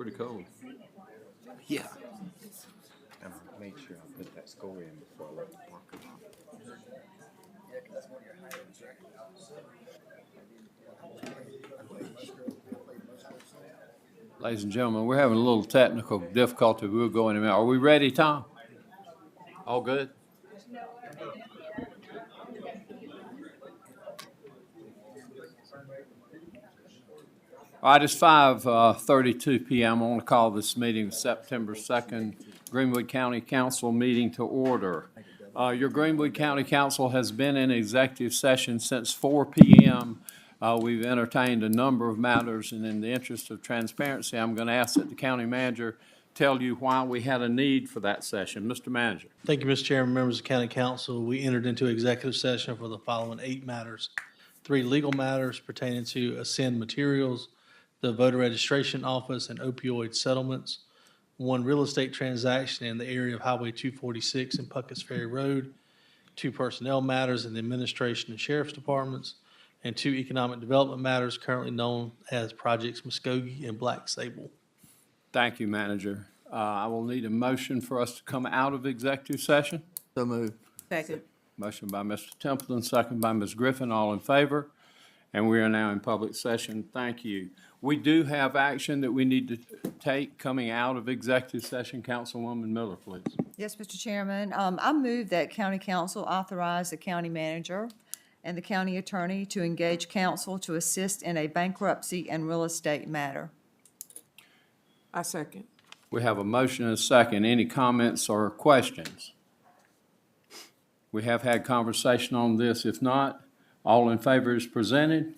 pretty cold. Yeah. And I made sure I put that score in before I left the parking lot. Ladies and gentlemen, we're having a little technical difficulty. We'll go in a minute. Are we ready, Tom? All good? All right, it's 5:32 p.m. I want to call this meeting, September 2nd, Greenwood County Council meeting to order. Your Greenwood County Council has been in executive session since 4 p.m. We've entertained a number of matters, and in the interest of transparency, I'm going to ask that the county manager tell you why we had a need for that session. Mr. Manager. Thank you, Mr. Chairman, members of the county council. We entered into executive session for the following 8 matters. 3 legal matters pertaining to Ascend Materials, the voter registration office, and opioid settlements. 1 real estate transaction in the area of Highway 246 and Puckett's Ferry Road. 2 personnel matters in the administration and sheriff's departments. And 2 economic development matters currently known as Projects Muskogee and Black Sable. Thank you, Manager. I will need a motion for us to come out of executive session. So moved. Second. Motion by Mr. Templeton, second by Ms. Griffin, all in favor. And we are now in public session. Thank you. We do have action that we need to take coming out of executive session. Councilwoman Miller, please. Yes, Mr. Chairman. I move that county council authorize the county manager and the county attorney to engage counsel to assist in a bankruptcy and real estate matter. I second. We have a motion and a second. Any comments or questions? We have had conversation on this. If not, all in favor is presented.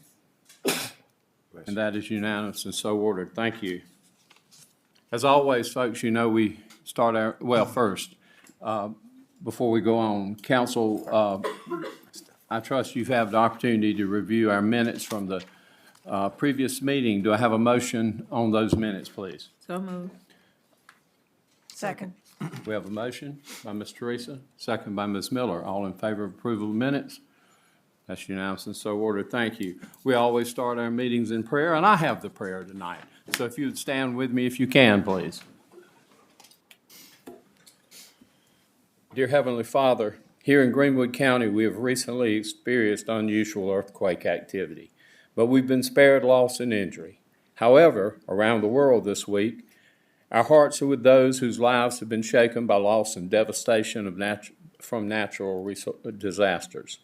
And that is unanimous and so ordered. Thank you. As always, folks, you know we start our, well, first, before we go on, council, I trust you've had the opportunity to review our minutes from the previous meeting. Do I have a motion on those minutes, please? So moved. Second. We have a motion by Ms. Teresa, second by Ms. Miller. All in favor of approval of minutes? That's unanimous and so ordered. Thank you. We always start our meetings in prayer, and I have the prayer tonight. So if you would stand with me if you can, please. Dear Heavenly Father, here in Greenwood County, we have recently experienced unusual earthquake activity, but we've been spared loss and injury. However, around the world this week, our hearts are with those whose lives have been shaken by loss and devastation from natural disasters.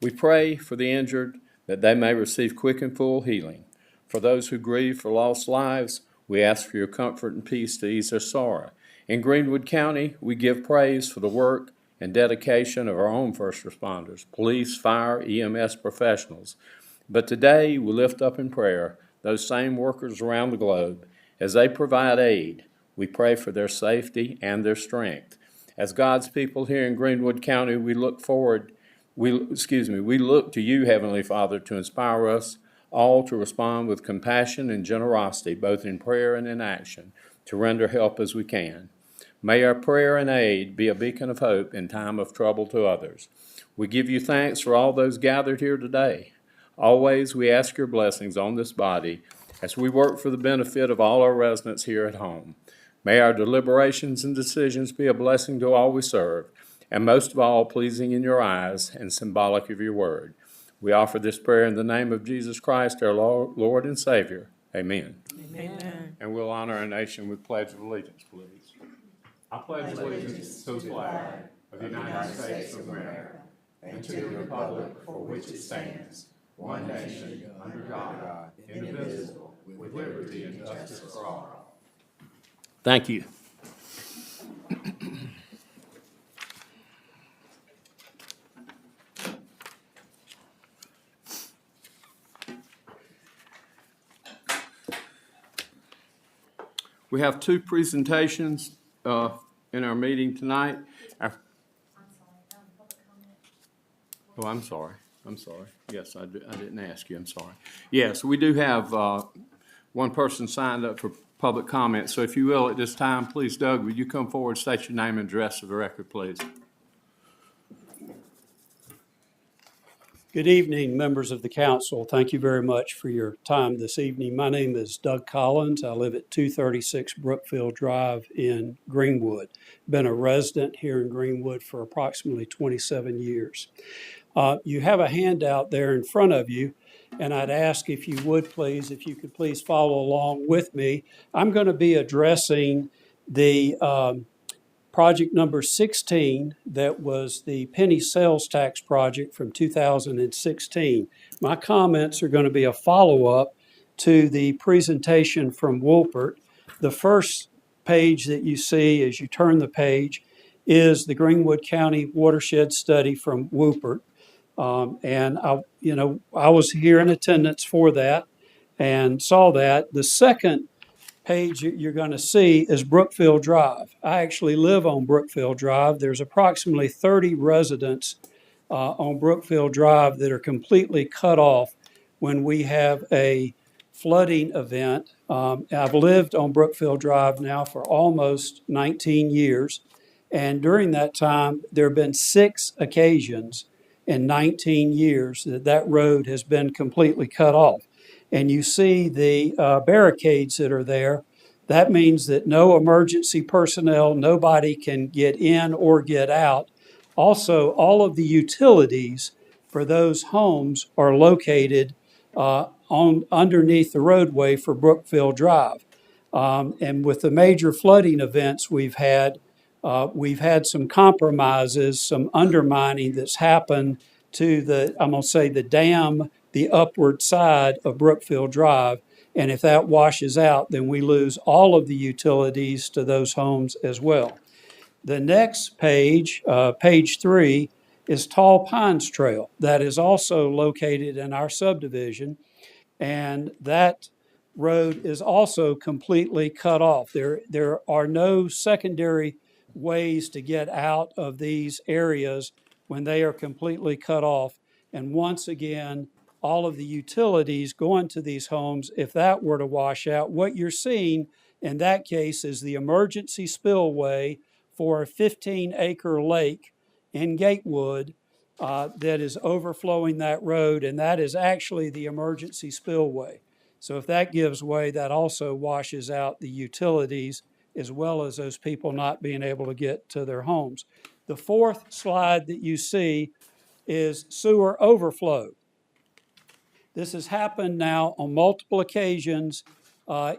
We pray for the injured that they may receive quick and full healing. For those who grieve for lost lives, we ask for your comfort and peace to ease their sorrow. In Greenwood County, we give praise for the work and dedication of our own first responders, police, fire, EMS professionals. But today, we lift up in prayer those same workers around the globe. As they provide aid, we pray for their safety and their strength. As God's people here in Greenwood County, we look to you, Heavenly Father, to inspire us all to respond with compassion and generosity, both in prayer and in action, to render help as we can. May our prayer and aid be a beacon of hope in time of trouble to others. We give you thanks for all those gathered here today. Always we ask your blessings on this body as we work for the benefit of all our residents here at home. May our deliberations and decisions be a blessing to all we serve, and most of all, pleasing in your eyes and symbolic of your word. We offer this prayer in the name of Jesus Christ, our Lord and Savior. Amen. Amen. And we'll honor our nation with pledge of allegiance, please. I pledge allegiance to the flag of the United States of America and to the republic for which it stands, one nation, under God, indivisible, with liberty and justice for all. Thank you. We have 2 presentations in our meeting tonight. I'm sorry. Yes, I didn't ask you. I'm sorry. Yes, we do have one person signed up for public comment. So if you will, at this time, please, Doug, would you come forward, state your name and address for the record, please? Good evening, members of the council. Thank you very much for your time this evening. My name is Doug Collins. I live at 236 Brookfield Drive in Greenwood. Been a resident here in Greenwood for approximately 27 years. You have a handout there in front of you, and I'd ask if you could please follow along with me. I'm going to be addressing the project number 16, that was the penny sales tax project from 2016. My comments are going to be a follow-up to the presentation from Wolpert. The first page that you see as you turn the page is the Greenwood County Watershed Study from Wolpert. And I was here in attendance for that and saw that. The second page you're going to see is Brookfield Drive. I actually live on Brookfield Drive. There's approximately 30 residents on Brookfield Drive that are completely cut off when we have a flooding event. I've lived on Brookfield Drive now for almost 19 years. And during that time, there have been 6 occasions in 19 years that road has been completely cut off. And you see the barricades that are there. That means that no emergency personnel, nobody can get in or get out. Also, all of the utilities for those homes are located underneath the roadway for Brookfield Drive. And with the major flooding events we've had some compromises, some undermining that's happened to the dam, the upward side of Brookfield Drive. And if that washes out, then we lose all of the utilities to those homes as well. The next page, page 3, is Tall Pines Trail. That is also located in our subdivision. And that road is also completely cut off. There are no secondary ways to get out of these areas when they are completely cut off. And once again, all of the utilities going to these homes, if that were to wash out, what you're seeing in that case is the emergency spillway for a 15-acre lake in Gatewood that is overflowing that road, and that is actually the emergency spillway. So if that gives way, that also washes out the utilities as well as those people not being able to get to their homes. The fourth slide that you see is sewer overflow. This has happened now on multiple occasions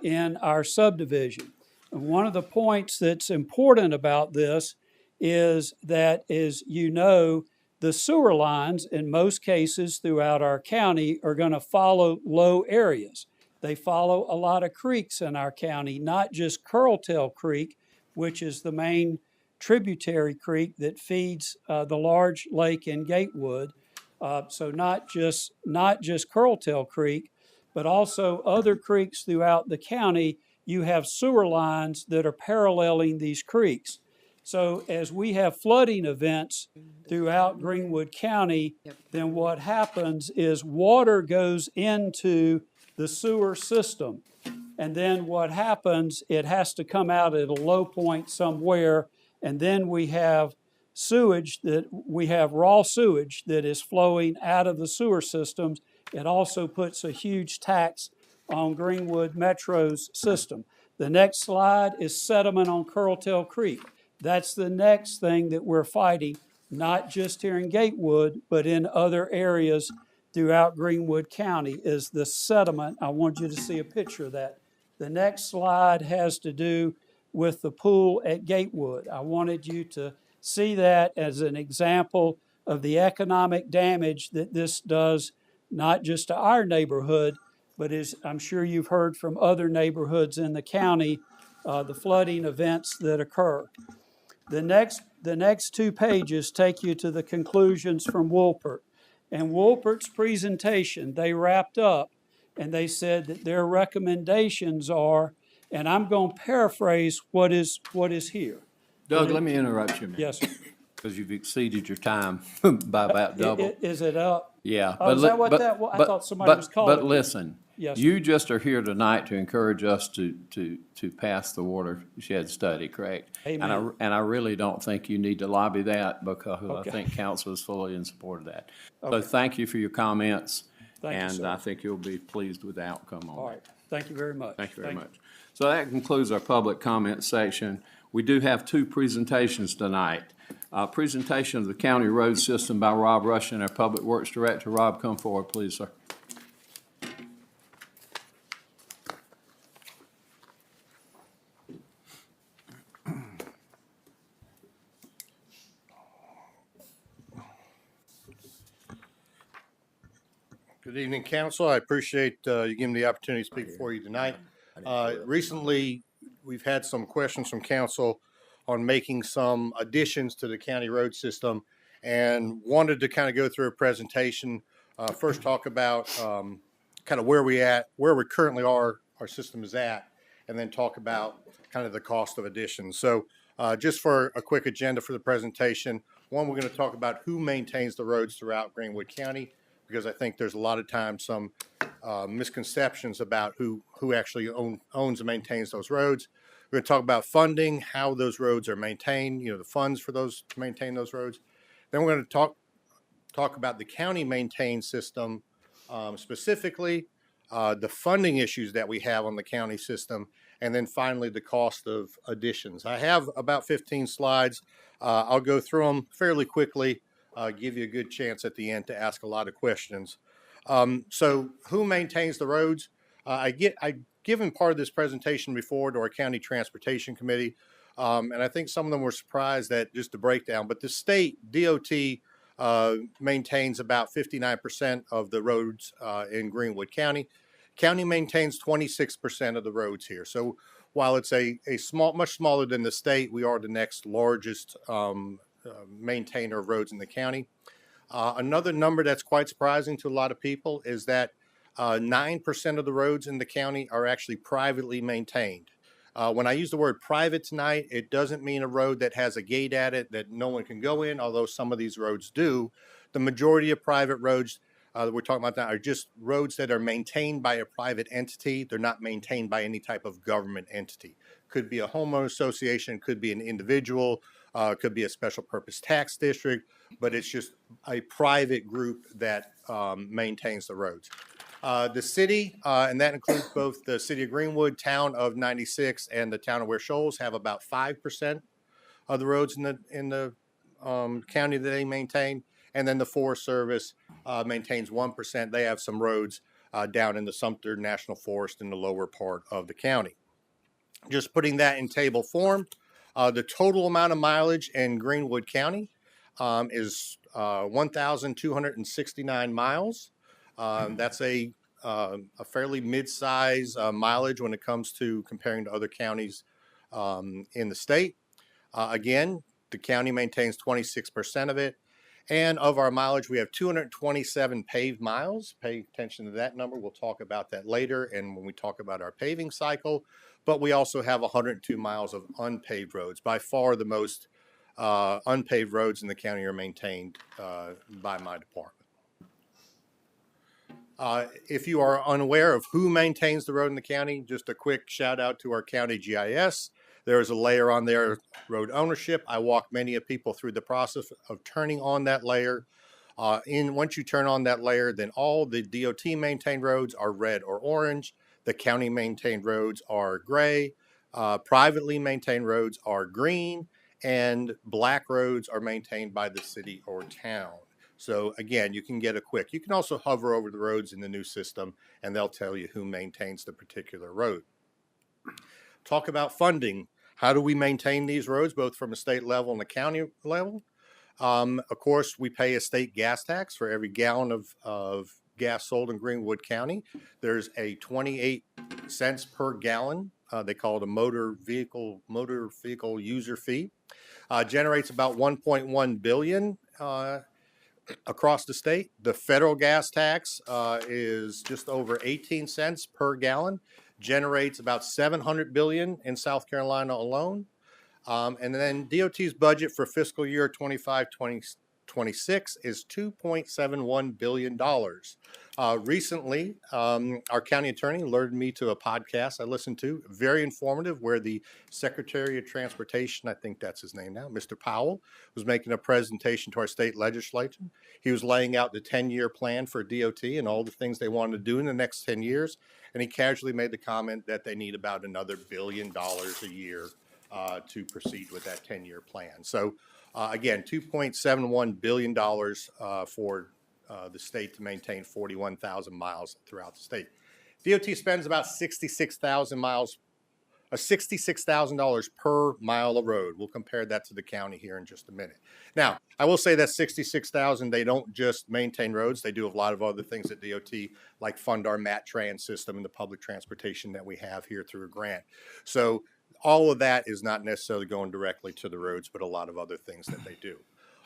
in our subdivision. And one of the points that's important about this is that, as you know, the sewer lines in most cases throughout our county are going to follow low areas. They follow a lot of creeks in our county, not just Curltail Creek, which is the main tributary creek that feeds the large lake in Gatewood. So not just Curltail Creek, but also other creeks throughout the county. You have sewer lines that are paralleling these creeks. So as we have flooding events throughout Greenwood County, then what happens is water goes into the sewer system. And then what happens, it has to come out at a low point somewhere. And then we have raw sewage that is flowing out of the sewer systems. It also puts a huge tax on Greenwood Metro's system. The next slide is sediment on Curltail Creek. That's the next thing that we're fighting, not just here in Gatewood, but in other areas throughout Greenwood County, is the sediment. I want you to see a picture of that. The next slide has to do with the pool at Gatewood. I wanted you to see that as an example of the economic damage that this does, not just to our neighborhood, but as I'm sure you've heard from other neighborhoods in the county, the flooding events that occur. The next 2 pages take you to the conclusions from Wolpert. And Wolpert's presentation, they wrapped up and they said that their recommendations are, and I'm going to paraphrase what is here. Doug, let me interrupt you a minute. Yes, sir. Because you've exceeded your time by about double. Is it up? Yeah. Oh, is that what that was? I thought somebody was calling But me. listen, Yes, You just are here tonight to encourage us to pass the watershed study, correct? Amen. And I really don't think you need to lobby that because I Okay. think council is fully in support of that. So Okay. thank you for your comments. Thank you, And sir. I think you'll be pleased with the outcome on All that. right. Thank you very much. Thank you very much. So that concludes our public comment section. We do have two presentations tonight. Presentation of the county road system by Rob Rushing, our Public Works Director. Rob, come forward, please, sir. Good evening, council. I appreciate you giving me the opportunity to speak before you tonight. Recently, we've had some questions from council on making some additions to the county road system and wanted to kind of go through a presentation. First, talk about kind of where we currently are, our system is at, and then talk about kind of the cost of additions. So just for a quick agenda for the presentation, one, we're going to talk about who maintains the roads throughout Greenwood County, because I think there's a lot of times some misconceptions about who actually owns and maintains those roads. We're going to talk about funding, how those roads are maintained, the funds for those to maintain those roads. Then we're going to talk about the county maintained system, specifically the funding issues that we have on the county system, and then finally the cost of additions. I have about 15 slides. I'll go through them fairly quickly. Give you a good chance at the end to ask a lot of questions. So who maintains the roads? I've given part of this presentation before to our county transportation committee, and I think some of them were surprised at just the breakdown, but the state DOT maintains about 59% of the roads in Greenwood County. County maintains 26% of the roads here. So while it's a much smaller than the state, we are the next largest maintainer of roads in the county. Another number that's quite surprising to a lot of people is that 9% of the roads in the county are actually privately maintained. When I use the word private tonight, it doesn't mean a road that has a gate at it that no one can go in, although some of these roads do. The majority of private roads that we're talking about now are just roads that are maintained by a private entity. They're not maintained by any type of government entity. Could be a homeowner association, could be an individual, could be a special purpose tax district, but it's just a private group that maintains the roads. The city, and that includes both the city of Greenwood, town of 96, and the town of Ware Shoals, have about 5% of the roads in the county that they maintain. And then the Forest Service maintains 1%. They have some roads down in the Sumter National Forest in the lower part of the county. Just putting that in table form, the total amount of mileage in Greenwood County is 1,269 miles. That's a fairly mid-size mileage when it comes to comparing to other counties in the state. Again, the county maintains 26% of it. And of our mileage, we have 227 paved miles. Pay attention to that number. We'll talk about that later and when we talk about our paving cycle. But we also have 102 miles of unpaved roads. By far the most unpaved roads in the county are maintained by my department. If you are unaware of who maintains the road in the county, just a quick shout out to our county GIS. There is a layer on there, road ownership. I walk many of people through the process of turning on that layer. Once you turn on that layer, then all the DOT maintained roads are red or orange. The county maintained roads are gray. Privately maintained roads are green, and black roads are maintained by the city or town. So again, you can get a quick. You can also hover over the roads in the new system, and they'll tell you who maintains the particular road. Talk about funding. How do we maintain these roads, both from a state level and a county level? Of course, we pay a state gas tax for every gallon of gas sold in Greenwood County. There's a 28 cents per gallon. They call it a motor vehicle user fee. Generates about 1.1 billion across the state. The federal gas tax is just over 18 cents per gallon. Generates about 700 billion in South Carolina alone. And then DOT's budget for fiscal year 25-26 26 is $2.71 billion. Recently, our county attorney alerted me to a podcast I listened to, very informative, where the Secretary of Transportation, I think that's his name now, Mr. Powell, was making a presentation to our state legislature. He was laying out the 10-year plan for DOT and all the things they wanted to do in the next 10 years. And he casually made the comment that they need about another $1 billion a year to proceed with that 10-year plan. So again, $2.71 billion for the state to maintain 41,000 miles throughout the state. DOT spends about $66,000 per mile of road. We'll compare that to the county here in just a minute. Now, I will say that $66,000, they don't just maintain roads. They do a lot of other things at DOT, like fund our MAT Trans system and the public transportation that we have here through a grant. So all of that is not necessarily going directly to the roads, but a lot of other things that they do.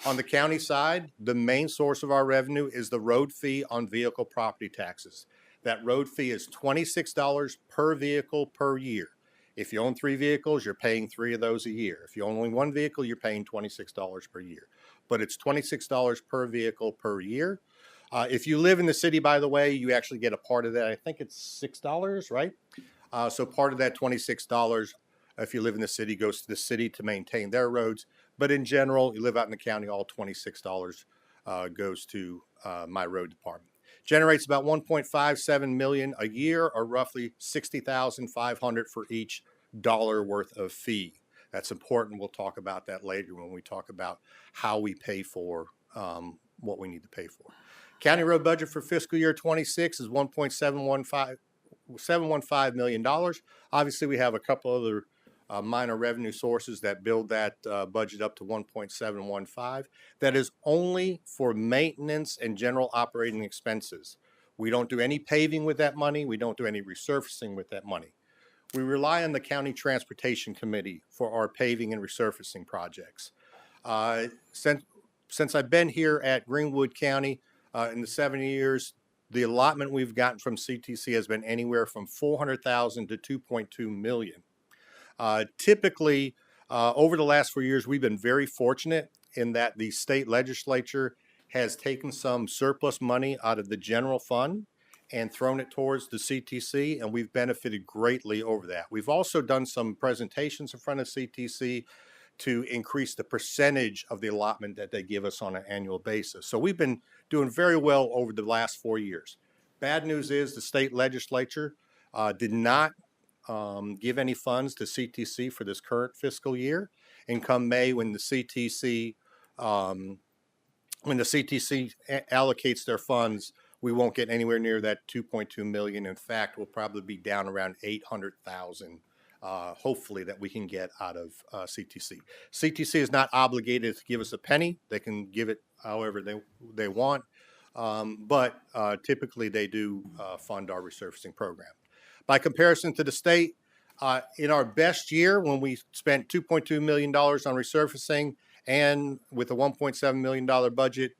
On the county side, the main source of our revenue is the road fee on vehicle property taxes. That road fee is $26 per vehicle per year. If you own 3 vehicles, you're paying 3 of those a year. If you own only 1 vehicle, you're paying $26 per year. But it's $26 per vehicle per year. If you live in the city, by the way, you actually get a part of that. I think it's $6, right? So part of that $26, if you live in the city, goes to the city to maintain their roads. But in general, you live out in the county, all $26 goes to my road department. Generates about 1.57 million a year, or roughly 60,500 for each dollar worth of fee. That's important. We'll talk about that later when we talk about how we pay for what we need to pay for. County road budget for fiscal year 26 is $1.715 million. Obviously, we have a couple other minor revenue sources that build that budget up to 1.715. That is only for maintenance and general operating expenses. We don't do any paving with that money. We don't do any resurfacing with that money. We rely on the County Transportation Committee for our paving and resurfacing projects. Since I've been here at Greenwood County in the 7 years, the allotment we've gotten from CTC has been anywhere from $400,000 to $2.2 million. Typically, over the last 4 years, we've been very fortunate in that the state legislature has taken some surplus money out of the general fund and thrown it towards the CTC, and we've benefited greatly over that. We've also done some presentations in front of CTC to increase the percentage of the allotment that they give us on an annual basis. So we've been doing very well over the last 4 years. Bad news is the state legislature did not give any funds to CTC for this current fiscal year. And come May, when the CTC allocates their funds, we won't get anywhere near that 2.2 million. In fact, we'll probably be down around 800,000. Hopefully that we can get out of CTC. CTC is not obligated to give us a penny. They can give it however they want, but typically they do fund our resurfacing program. By comparison to the state, in our best year, when we spent $2.2 million on resurfacing, and with a $1.7 million budget,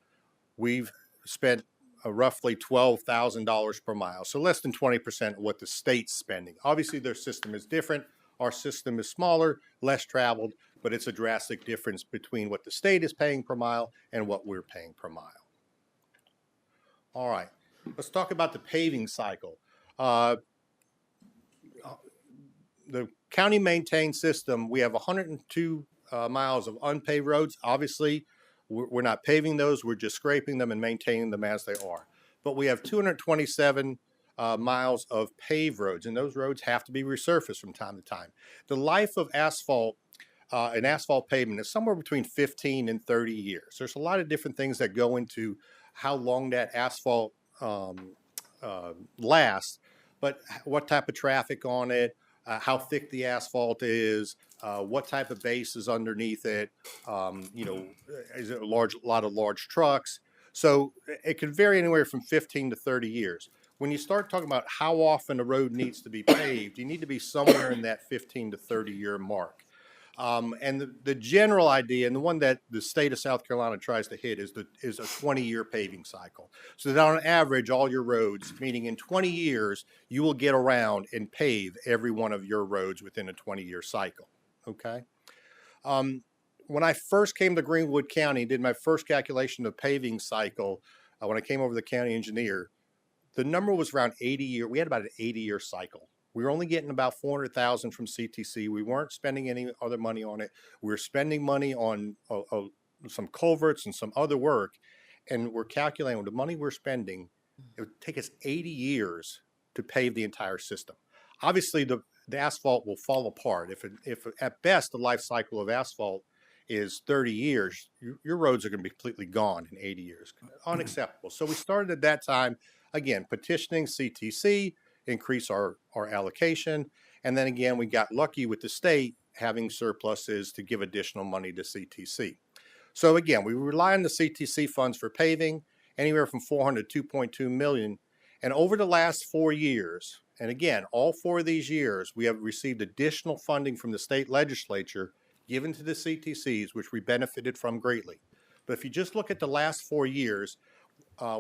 we've spent roughly $12,000 per mile. So less than 20% of what the state's spending. Obviously, their system is different. Our system is smaller, less traveled, but it's a drastic difference between what the state is paying per mile and what we're paying per mile. All right, let's talk about the paving cycle. The county maintained system, we have 102 miles of unpaved roads. Obviously, we're not paving those. We're just scraping them and maintaining them as they are. But we have 227 miles of paved roads, and those roads have to be resurfaced from time to time. The life of asphalt, an asphalt pavement, is somewhere between 15 and 30 years. There's a lot of different things that go into how long that asphalt lasts, but what type of traffic on it, how thick the asphalt is, what type of base is underneath it, is it a lot of large trucks? So it could vary anywhere from 15 to 30 years. When you start talking about how often a road needs to be paved, you need to be somewhere in that 15 to 30 year mark. And the general idea, and the one that the state of South Carolina tries to hit, is a 20-year paving cycle. So that on average, all your roads, meaning in 20 years, you will get around and pave every one of your roads within a 20-year cycle. Okay. when I first came to Greenwood County, did my first calculation of paving cycle, when I came over the county engineer, the number was around 80-year. We had about an 80-year cycle. We were only getting about 400,000 from CTC. We weren't spending any other money on it. We were spending money on some culverts and some other work, and we're calculating with the money we're spending, it would take us 80 years to pave the entire system. Obviously, the asphalt will fall apart. If at best the life cycle of asphalt is 30 years, your roads are going to be completely gone in 80 years. Unacceptable. So we started at that time, again, petitioning CTC, increase our allocation. And then again, we got lucky with the state having surpluses to give additional money to CTC. So again, we rely on the CTC funds for paving, anywhere from 400 to 2.2 million. And over the last 4 years, and again, all 4 of these years, we have received additional funding from the state legislature given to the CTCs, which we benefited from greatly. But if you just look at the last 4 years,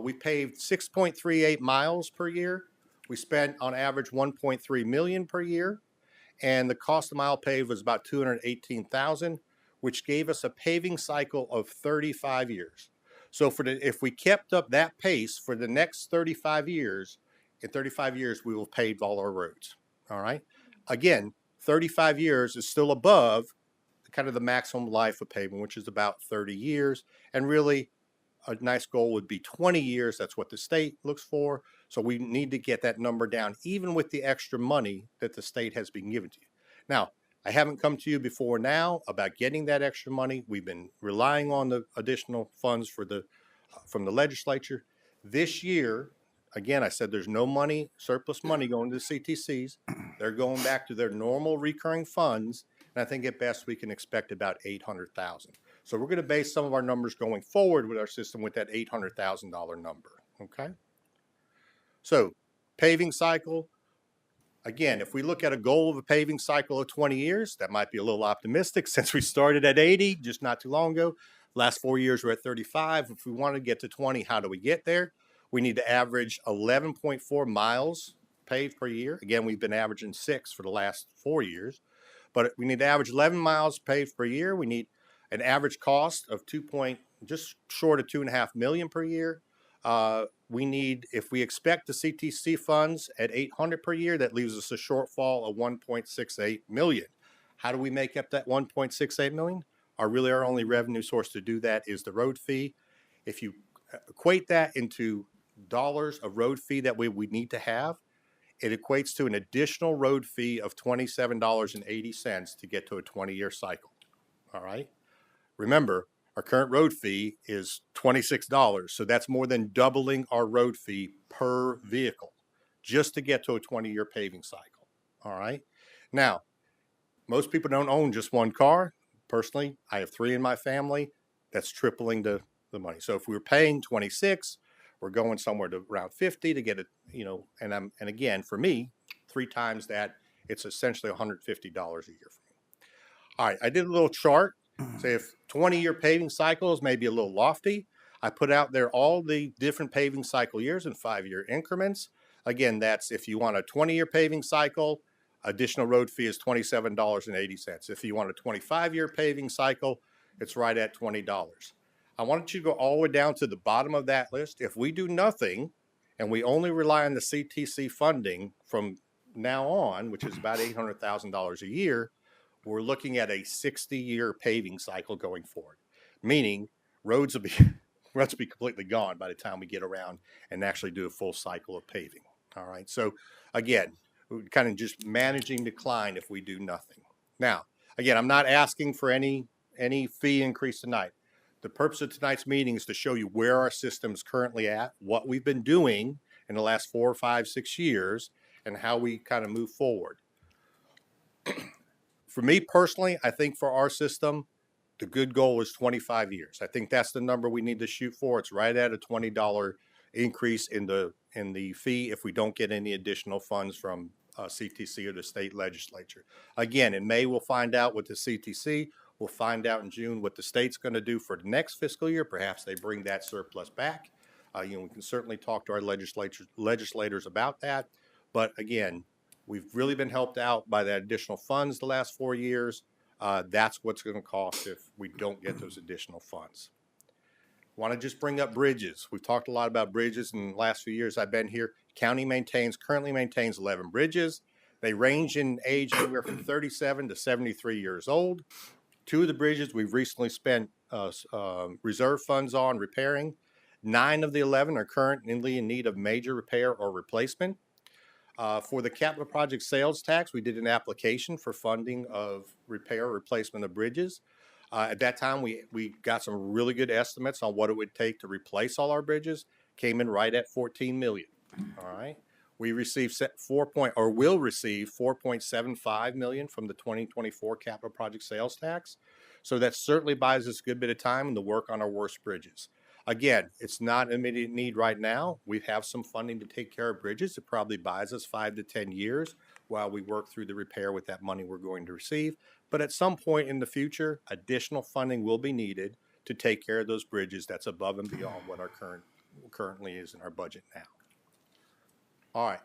we paved 6.38 miles per year. We spent on average 1.3 million per year, and the cost of mile paved was about 218,000, which gave us a paving cycle of 35 years. So if we kept up that pace for the next 35 years, in 35 years we will pave all our roads. All right. Again, 35 years is still above kind of the maximum life of paving, which is about 30 years. And really, a nice goal would be 20 years. That's what the state looks for. So we need to get that number down, even with the extra money that the state has been given to you. Now, I haven't come to you before now about getting that extra money. We've been relying on the additional funds from the legislature. This year, again, I said there's no money, surplus money going to the CTCs. They're going back to their normal recurring funds. And I think at best we can expect about 800,000. So we're going to base some of our numbers going forward with our system with that $800,000 number. Okay. So paving cycle. Again, if we look at a goal of a paving cycle of 20 years, that might be a little optimistic since we started at 80 just not too long ago. Last 4 years we're at 35. If we want to get to 20, how do we get there? We need to average 11.4 miles paved per year. Again, we've been averaging 6 for the last 4 years, but we need to average 11 miles paved per year. We need an average cost of just short of 2.5 million per year. We need, if we expect the CTC funds at 800 per year, that leaves us a shortfall of 1.68 million. How do we make up that 1.68 million? Our only revenue source to do that is the road fee. If you equate that into dollars of road fee that we need to have, it equates to an additional road fee of $27.80 to get to a 20-year cycle. All right. Remember, our current road fee is $26, so that's more than doubling our road fee per vehicle just to get to a 20-year paving cycle. All right. Now, most people don't own just one car. Personally, I have 3 in my family. That's tripling the money. So if we were paying 26, we're going somewhere to around 50 to get it, and again, for me, 3 times that, it's essentially $150 a year for me. All right, I did a little chart. Say if 20-year paving cycles may be a little lofty, I put out there all the different paving cycle years in 5-year increments. Again, that's if you want a 20-year paving cycle, additional road fee is $27.80. If you want a 25-year paving cycle, it's right at $20. I want you to go all the way down to the bottom of that list. If we do nothing and we only rely on the CTC funding from now on, which is about $800,000 a year, we're looking at a 60-year paving cycle going forward, meaning roads will be completely gone by the time we get around and actually do a full cycle of paving. All right. So again, we're kind of just managing decline if we do nothing. Now, again, I'm not asking for any fee increase tonight. The purpose of tonight's meeting is to show you where our system is currently at, what we've been doing in the last 4, 5, 6 years, and how we kind of move forward. For me personally, I think for our system, the good goal is 25 years. I think that's the number we need to shoot for. It's right at a $20 increase in the fee if we don't get any additional funds from CTC or the state legislature. Again, in May, we'll find out with the CTC. We'll find out in June what the state's going to do for the next fiscal year. Perhaps they bring that surplus back. We can certainly talk to our legislators about that. But again, we've really been helped out by that additional funds the last 4 years. That's what's going to cost if we don't get those additional funds. Want to just bring up bridges. We've talked a lot about bridges in the last few years I've been here. County currently maintains 11 bridges. They range in age anywhere from 37 to 73 years old. 2 of the bridges we've recently spent reserve funds on repairing. 9 of the 11 are currently in need of major repair or replacement. For the capital project sales tax, we did an application for funding of repair or replacement of bridges. At that time, we got some really good estimates on what it would take to replace all our bridges. Came in right at 14 million. All right. We received will receive 4.75 million from the 2024 capital project sales tax. So that certainly buys us a good bit of time to work on our worst bridges. Again, it's not an immediate need right now. We have some funding to take care of bridges. It probably buys us 5 to 10 years while we work through the repair with that money we're going to receive. But at some point in the future, additional funding will be needed to take care of those bridges. That's above and beyond what our currently is in our budget now. All right,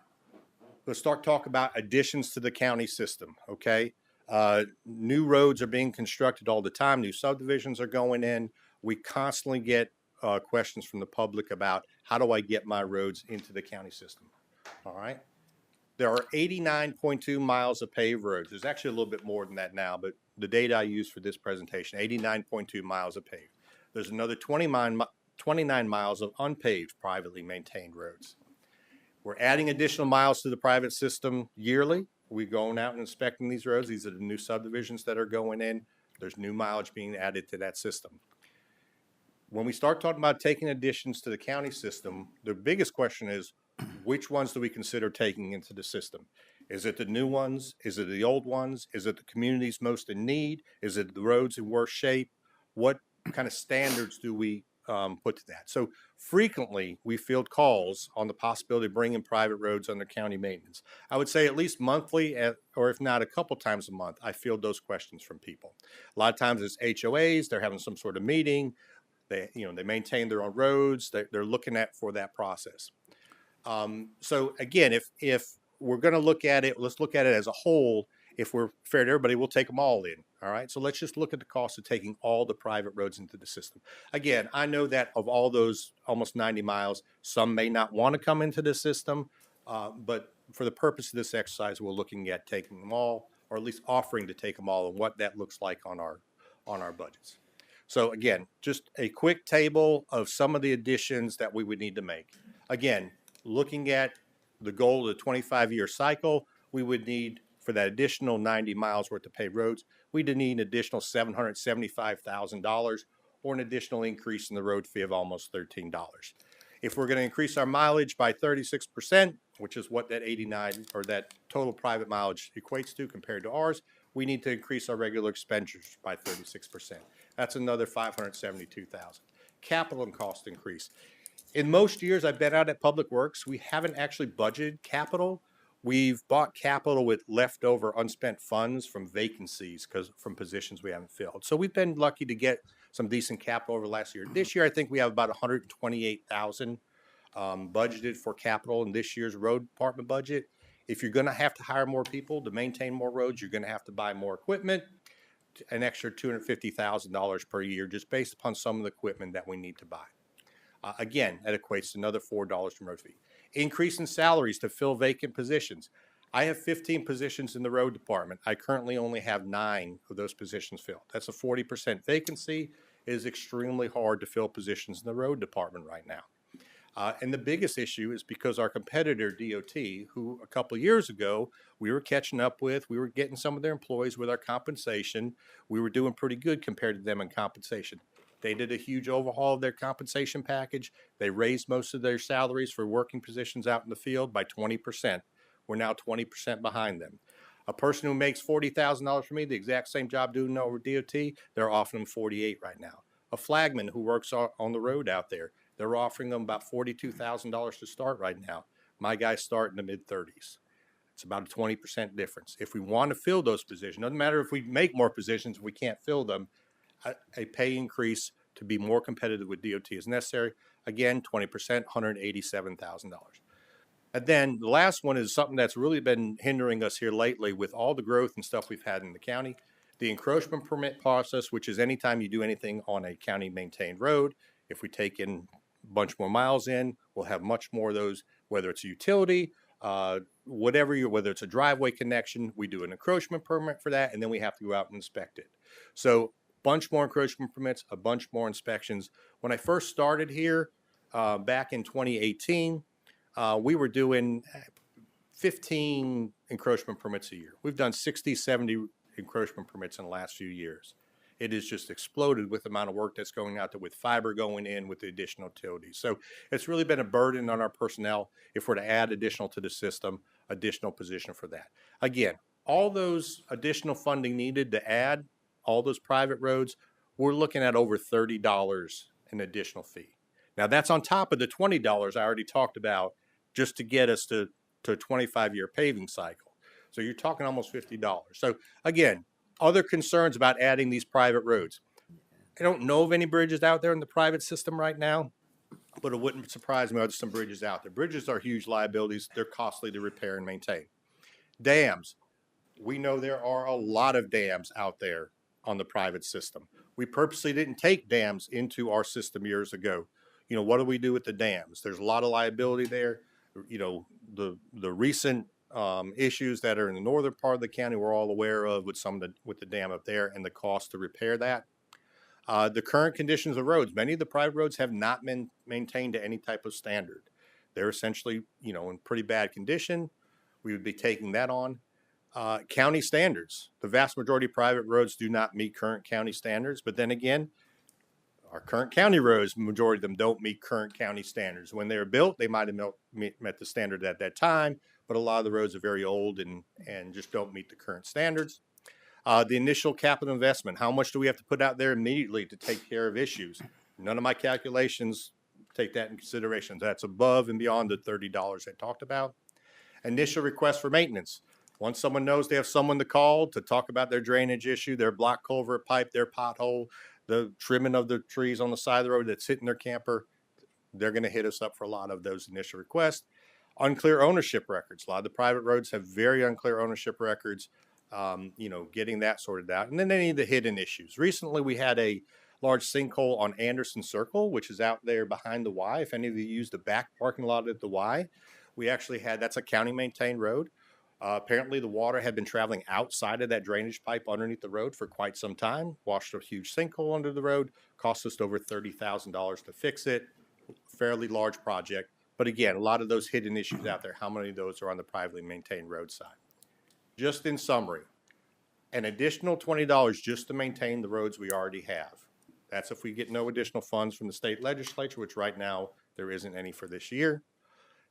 let's talk about additions to the county system, okay? New roads are being constructed all the time. New subdivisions are going in. We constantly get questions from the public about how do I get my roads into the county system, all right? There are 89.2 miles of paved roads. There's actually a little bit more than that now, but the data I used for this presentation, 89.2 miles of paved. There's another 29 miles of unpaved, privately maintained roads. We're adding additional miles to the private system yearly. We're going out and inspecting these roads. These are the new subdivisions that are going in. There's new mileage being added to that system. When we start talking about taking additions to the county system, the biggest question is, which ones do we consider taking into the system? Is it the new ones? Is it the old ones? Is it the communities most in need? Is it the roads in worse shape? What kind of standards do we put to that? So frequently we field calls on the possibility of bringing private roads under county maintenance. I would say at least monthly, or if not a couple times a month, I field those questions from people. A lot of times it's HOAs, they're having some sort of meeting. They maintain their own roads. They're looking for that process. So again, if we're going to look at it, let's look at it as a whole. If we're fair to everybody, we'll take them all in. All right. So let's just look at the cost of taking all the private roads into the system. Again, I know that of all those almost 90 miles, some may not want to come into the system. But for the purpose of this exercise, we're looking at taking them all, or at least offering to take them all, and what that looks like on our budgets. So again, just a quick table of some of the additions that we would need to make. Again, looking at the goal of the 25-year cycle, we would need, for that additional 90 miles worth of paved roads, we'd need an additional $775,000 or an additional increase in the road fee of almost $13. If we're going to increase our mileage by 36%, which is what that 89 or that total private mileage equates to compared to ours, we need to increase our regular expenditures by 36%. That's another $572,000. Capital and cost increase. In most years I've been out at Public Works, we haven't actually budgeted capital. We've bought capital with leftover unspent funds from vacancies, from positions we haven't filled. So we've been lucky to get some decent capital over the last year. This year, I think we have about $128,000 budgeted for capital in this year's road department budget. If you're going to have to hire more people to maintain more roads, you're going to have to buy more equipment, an extra $250,000 per year, just based upon some of the equipment that we need to buy. Again, that equates to another $4 from road fee. Increase in salaries to fill vacant positions. I have 15 positions in the road department. I currently only have 9 of those positions filled. That's a 40% vacancy. It is extremely hard to fill positions in the road department right now. And the biggest issue is because our competitor, DOT, who a couple of years ago we were catching up with, we were getting some of their employees with our compensation. We were doing pretty good compared to them in compensation. They did a huge overhaul of their compensation package. They raised most of their salaries for working positions out in the field by 20%. We're now 20% behind them. A person who makes $40,000 for me, the exact same job doing over DOT, they're offering them $48,000 right now. A flagman who works on the road out there, they're offering them about $42,000 to start right now. My guys start in the mid-30s. It's about a 20% difference. If we want to fill those positions, doesn't matter if we make more positions, if we can't fill them, a pay increase to be more competitive with DOT is necessary. Again, 20%, $187,000. And then the last one is something that's really been hindering us here lately with all the growth and stuff we've had in the county. The encroachment permit process, which is anytime you do anything on a county-maintained road, if we take in a bunch more miles in, we'll have much more of those, whether it's a utility, whether it's a driveway connection, we do an encroachment permit for that, and then we have to go out and inspect it. So bunch more encroachment permits, a bunch more inspections. When I first started here, back in 2018, we were doing 15 encroachment permits a year. We've done 60, 70 encroachment permits in the last few years. It has just exploded with the amount of work that's going out there with fiber going in with the additional utilities. So it's really been a burden on our personnel if we're to add additional to the system, additional position for that. Again, all those additional funding needed to add all those private roads, we're looking at over $30 in additional fee. Now that's on top of the $20 I already talked about just to get us to a 25-year paving cycle. So you're talking almost $50. So again, other concerns about adding these private roads. I don't know of any bridges out there in the private system right now, but it wouldn't surprise me if there's some bridges out there. Bridges are huge liabilities. They're costly to repair and maintain. Dams. We know there are a lot of dams out there on the private system. We purposely didn't take dams into our system years ago. You know, what do we do with the dams? There's a lot of liability there. You know, the recent issues that are in the northern part of the county we're all aware of with the dam up there and the cost to repair that. The current conditions of roads, many of the private roads have not been maintained to any type of standard. They're essentially, you know, in pretty bad condition. We would be taking that on. County standards. The vast majority of private roads do not meet current county standards, but then again, our current county roads, majority of them don't meet current county standards. When they were built, they might have met the standard at that time, but a lot of the roads are very old and just don't meet the current standards. The initial capital investment, how much do we have to put out there immediately to take care of issues? None of my calculations take that in consideration. That's above and beyond the $30 I talked about. Initial request for maintenance. Once someone knows they have someone to call to talk about their drainage issue, their block culvert pipe, their pothole, the trimming of the trees on the side of the road that's hitting their camper, they're going to hit us up for a lot of those initial requests. Unclear ownership records. A lot of the private roads have very unclear ownership records, you know, getting that sorted out. And then any of the hidden issues. Recently, we had a large sinkhole on Anderson Circle, which is out there behind the Y. If any of you use the back parking lot at the Y, we actually had, that's a county maintained road. Apparently the water had been traveling outside of that drainage pipe underneath the road for quite some time, washed a huge sinkhole under the road, cost us over $30,000 to fix it. Fairly large project. But again, a lot of those hidden issues out there, how many of those are on the privately maintained roadside? Just in summary, an additional $20 just to maintain the roads we already have. That's if we get no additional funds from the state legislature, which right now there isn't any for this year.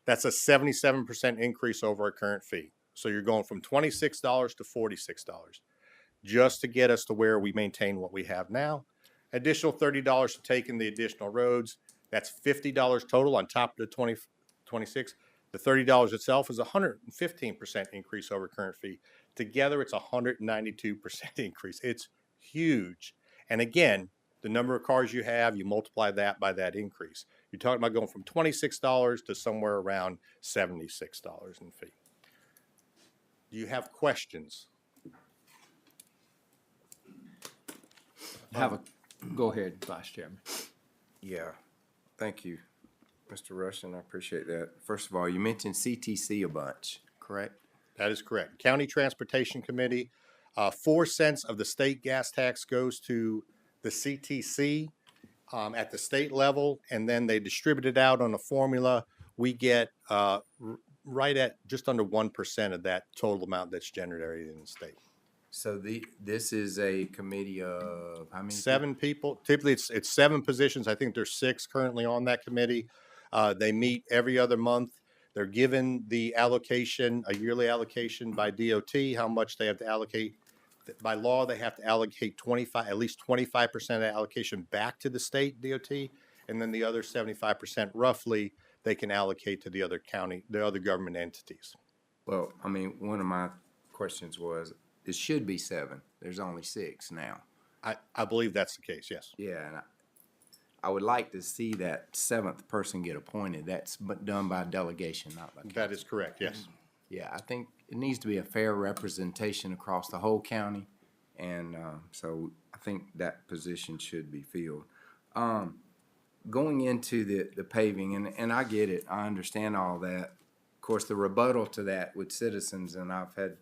That's a 77% increase over our current fee. So you're going from $26 to $46 just to get us to where we maintain what we have now. Additional $30 to take in the additional roads. That's $50 total on top of the $26. The $30 itself is a 115% increase over current fee. Together, it's a 192% increase. It's huge. And again, the number of cars you have, you multiply that by that increase. You're talking about going from $26 to somewhere around $76 in fee. Do you have questions? Go ahead, Vice Chairman. Yeah, thank you, Mr. Rushing. I appreciate that. First of all, you mentioned CTC a bunch, correct? That is correct. County Transportation Committee, 4 cents of the state gas tax goes to the CTC at the state level, and then they distribute it out on a formula. We get right at just under 1% of that total amount that's generated in the state. So this is a committee of how many? 7 people. Typically, it's 7 positions. I think there's 6 currently on that committee. They meet every other month. They're given the allocation, a yearly allocation by DOT, how much they have to allocate. By law, they have to allocate at least 25% of the allocation back to the state DOT, and then the other 75% roughly they can allocate to the other government entities. Well, I mean, one of my questions was, it should be 7. There's only 6 now. I believe that's the case, yes. Yeah, and I would like to see that 7th person get appointed. That's done by delegation, not by council. That is correct, yes. Yeah, I think it needs to be a fair representation across the whole county, And so I think that position should be filled. Going into the paving, and I get it, I understand all that. Of course, the rebuttal to that with citizens, and I've had,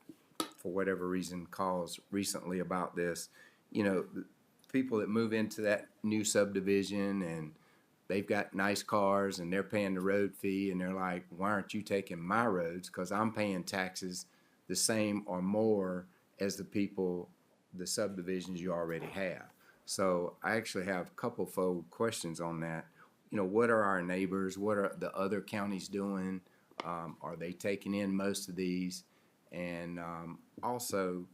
for whatever reason, calls recently about this, the people that move into that new subdivision and they've got nice cars and they're paying the road fee and they're like, why aren't you taking my roads? Because I'm paying taxes the same or more as the subdivisions you already have. So I actually have a couple fold questions on that. What are our neighbors? What are the other counties doing? Are they taking in most of these? And also,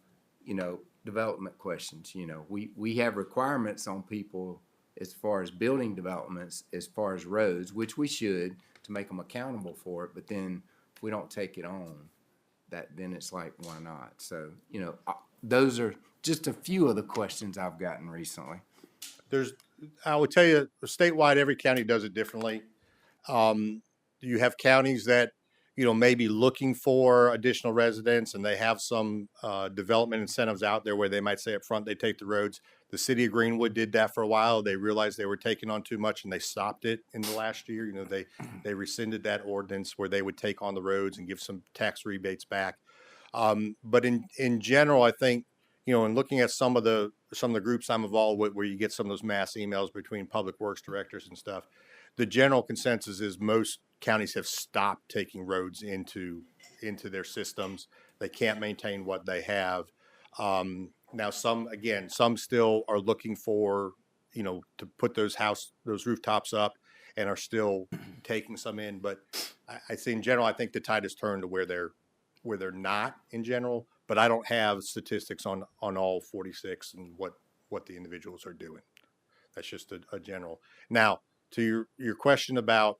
development questions. We have requirements on people as far as building developments, as far as roads, which we should to make them accountable for it. But then if we don't take it on, then it's like, why not? So, those are just a few of the questions I've gotten recently. I would tell you, statewide, every county does it differently. You have counties that, may be looking for additional residents and they have some development incentives out there where they might say up front they take the roads. The city of Greenwood did that for a while. They realized they were taking on too much and they stopped it in the last year. They rescinded that ordinance where they would take on the roads and give some tax rebates back. But in general, I think, in looking at some of the groups I'm involved with, where you get some of those mass emails between public works directors and stuff, the general consensus is most counties have stopped taking roads into their systems. They can't maintain what they have. Now, some still are looking for, to put those rooftops up and are still taking some in. But I say in general, I think the tide has turned to where they're not in general. But I don't have statistics on all 46 and what the individuals are doing. That's just a general. Now, to your question about,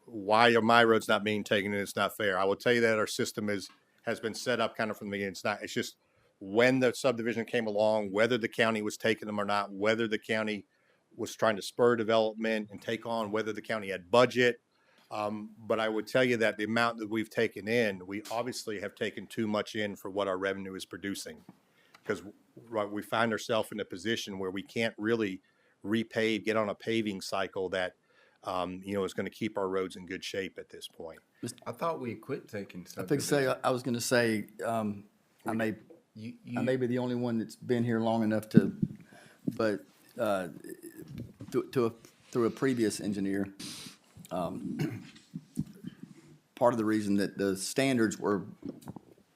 why are my roads not being taken and it's not fair? I will tell you that our system has been set up kind of from the beginning. It's just when the subdivision came along, whether the county was taking them or not, whether the county was trying to spur development and take on, whether the county had budget. But I would tell you that the amount that we've taken in, we obviously have taken too much in for what our revenue is producing, because we find ourselves in a position where we can't really repave, get on a paving cycle that, is going to keep our roads in good shape at this point. I thought we had quit taking I think I was going to say, I may be the only one that's been here long enough but through a previous engineer, part of the reason that the standards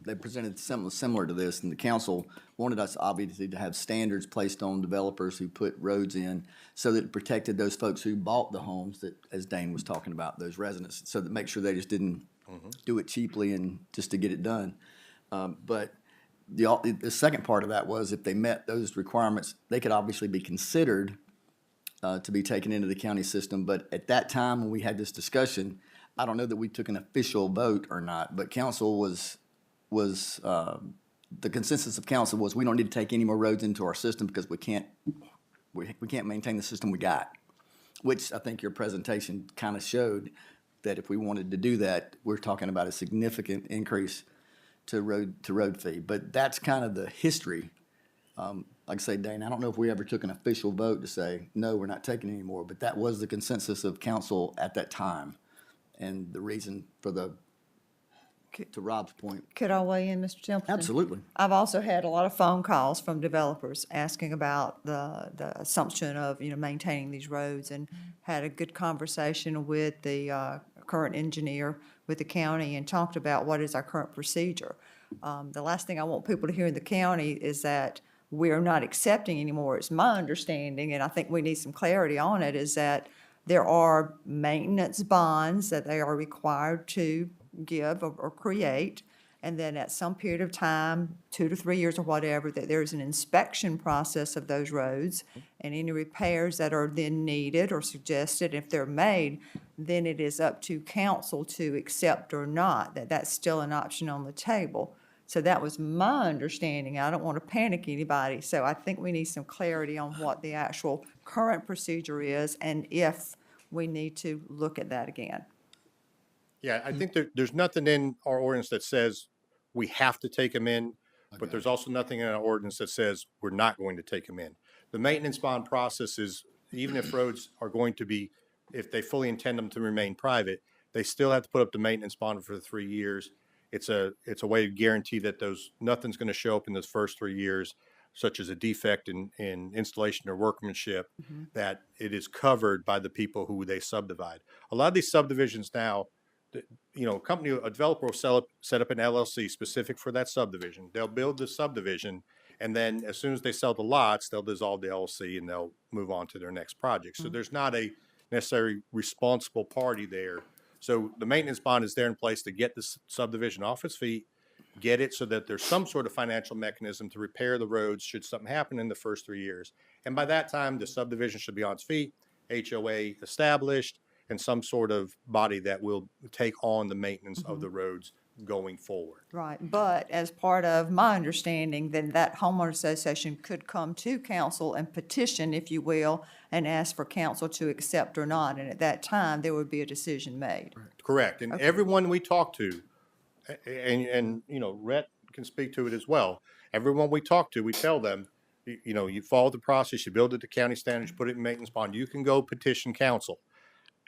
they presented similar to this, and the council wanted us obviously to have standards placed on developers who put roads in, so that it protected those folks who bought the homes that, as Dane was talking about, those residents, so that make sure they just didn't do it cheaply and just to get it done. But the second part of that was, if they met those requirements, they could obviously be considered to be taken into the county system. But at that time, when we had this discussion, I don't know that we took an official vote or not, but council was the consensus of council was, we don't need to take any more roads into our system because we can't maintain the system we got, which I think your presentation kind of showed that if we wanted to do that, we're talking about a significant increase to road fee. But that's kind of the history. Like I say, Dane, I don't know if we ever took an official vote to say, no, we're not taking any more, but that was the consensus of council at that time. And the reason for to Rob's point. Could I weigh in, Mr. Templeton? Absolutely. I've also had a lot of phone calls from developers asking about the assumption of, maintaining these roads, and had a good conversation with the current engineer with the county and talked about what is our current procedure. The last thing I want people to hear in the county is that we're not accepting anymore. It's my understanding, and I think we need some clarity on it, is that there are maintenance bonds that they are required to give or create, and then at some period of time, 2 to 3 years or whatever, that there's an inspection process of those roads, and any repairs that are then needed or suggested, if they're made, then it is up to council to accept or not, that's still an option on the table. So that was my understanding. I don't want to panic anybody, so I think we need some clarity on what the actual current procedure is and if we need to look at that again. Yeah, I think there's nothing in our ordinance that says we have to take them in. but there's also nothing in our ordinance that says we're not going to take them in. The maintenance bond process is, even if roads are going to be, if they fully intend them to remain private, they still have to put up the maintenance bond for 3 years. It's a way to guarantee that nothing's going to show up in those first 3 years, such as a defect in installation or workmanship, that it is covered by the people who they subdivide. A lot of these subdivisions now, a developer will set up an LLC specific for that subdivision. They'll build the subdivision, and then as soon as they sell the lots, they'll dissolve the LLC and they'll move on to their next project. So there's not a necessarily responsible party there. So the maintenance bond is there in place to get the subdivision off its feet, get it so that there's some sort of financial mechanism to repair the roads should something happen in the first 3 years. And by that time, the subdivision should be on its feet, HOA established, and some sort of body that will take on the maintenance of the roads going forward. Right, but as part of my understanding, then that homeowner association could come to council and petition, if you will, and ask for council to accept or not, and at that time, there would be a decision made. Correct. And everyone we talk to, and Rhett can speak to it as well. Everyone we talk to, we tell them, you follow the process, you build it to county standards, put it in maintenance bond, you can go petition council.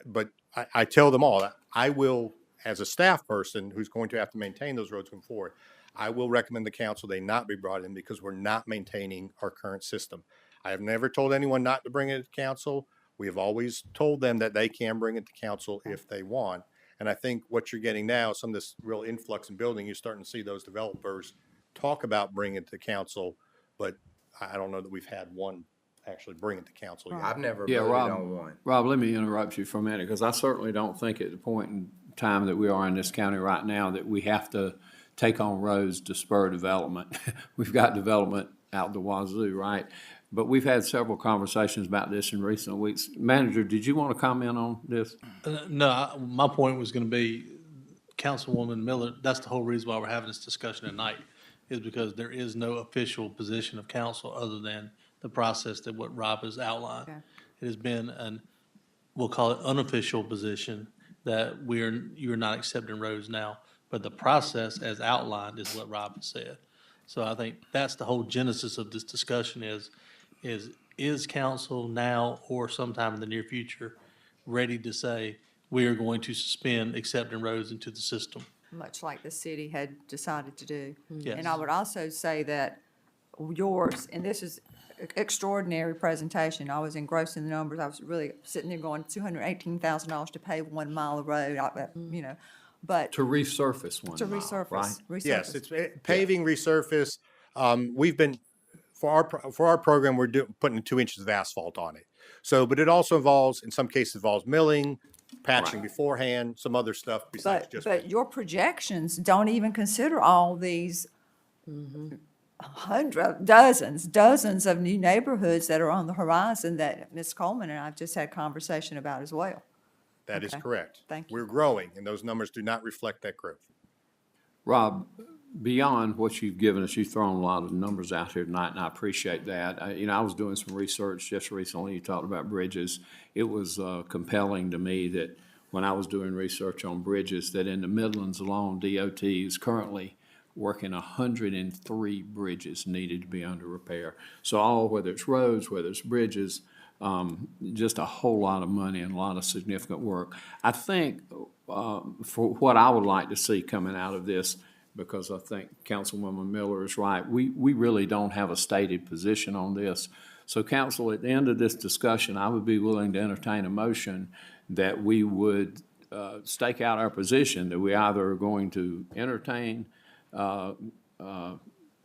But I tell them all, I will, as a staff person who's going to have to maintain those roads going forward, I will recommend the council they not be brought in because we're not maintaining our current system. I have never told anyone not to bring it to council. We have always told them that they can bring it to council if they want. And I think what you're getting now, some of this real influx in building, you're starting to see those developers talk about bringing it to council, but I don't know that we've had one actually bring it to council yet. I've never Yeah, voted Rob, on one. Rob, let me interrupt you for a minute, because I certainly don't think at the point in time that we are in this county right now that we have to take on roads to spur development. We've got development out the wazoo, right? But we've had several conversations about this in recent weeks. Manager, did you want to comment on this? No, my point was going to be, Councilwoman Miller, that's the whole reason why we're having this discussion tonight, is because there is no official position of council other than the process that what Rob has outlined. Okay. It has been we'll call it unofficial position that you're not accepting roads now, but the process as outlined is what Rob has said. So I think that's the whole genesis of this discussion is council now or sometime in the near future ready to say, we are going to suspend accepting roads into the system? Much like the city had decided to do. Yes. And I would also say that yours, and this is extraordinary presentation, I was engrossed in the numbers, I was really sitting there going, $218,000 to pave 1 mile of road, but To resurface one to mile, resurface, right? Yes, resurface. it's paving, resurface. We've been, for our program, we're putting 2 inches of asphalt on it. So, but it also involves, in some cases, involves milling, patching beforehand, some other stuff besides just. But your projections don't even consider all these dozens of new neighborhoods that are on the horizon that Ms. Coleman and I have just had conversation about as well. That is Okay. correct. Thank you. We're growing, and those numbers do not reflect that growth. Rob, beyond what you've given us, you've thrown a lot of numbers out here tonight, and I appreciate that. I was doing some research just recently. You talked about bridges. It was compelling to me that when I was doing research on bridges, that in the Midlands alone, DOT is currently working 103 bridges needed to be under repair. So whether it's roads, whether it's bridges, just a whole lot of money and a lot of significant work. I think for what I would like to see coming out of this, because I think Councilwoman Miller is right, we really don't have a stated position on this. So council, at the end of this discussion, I would be willing to entertain a motion that we would stake out our position, that we either are going to entertain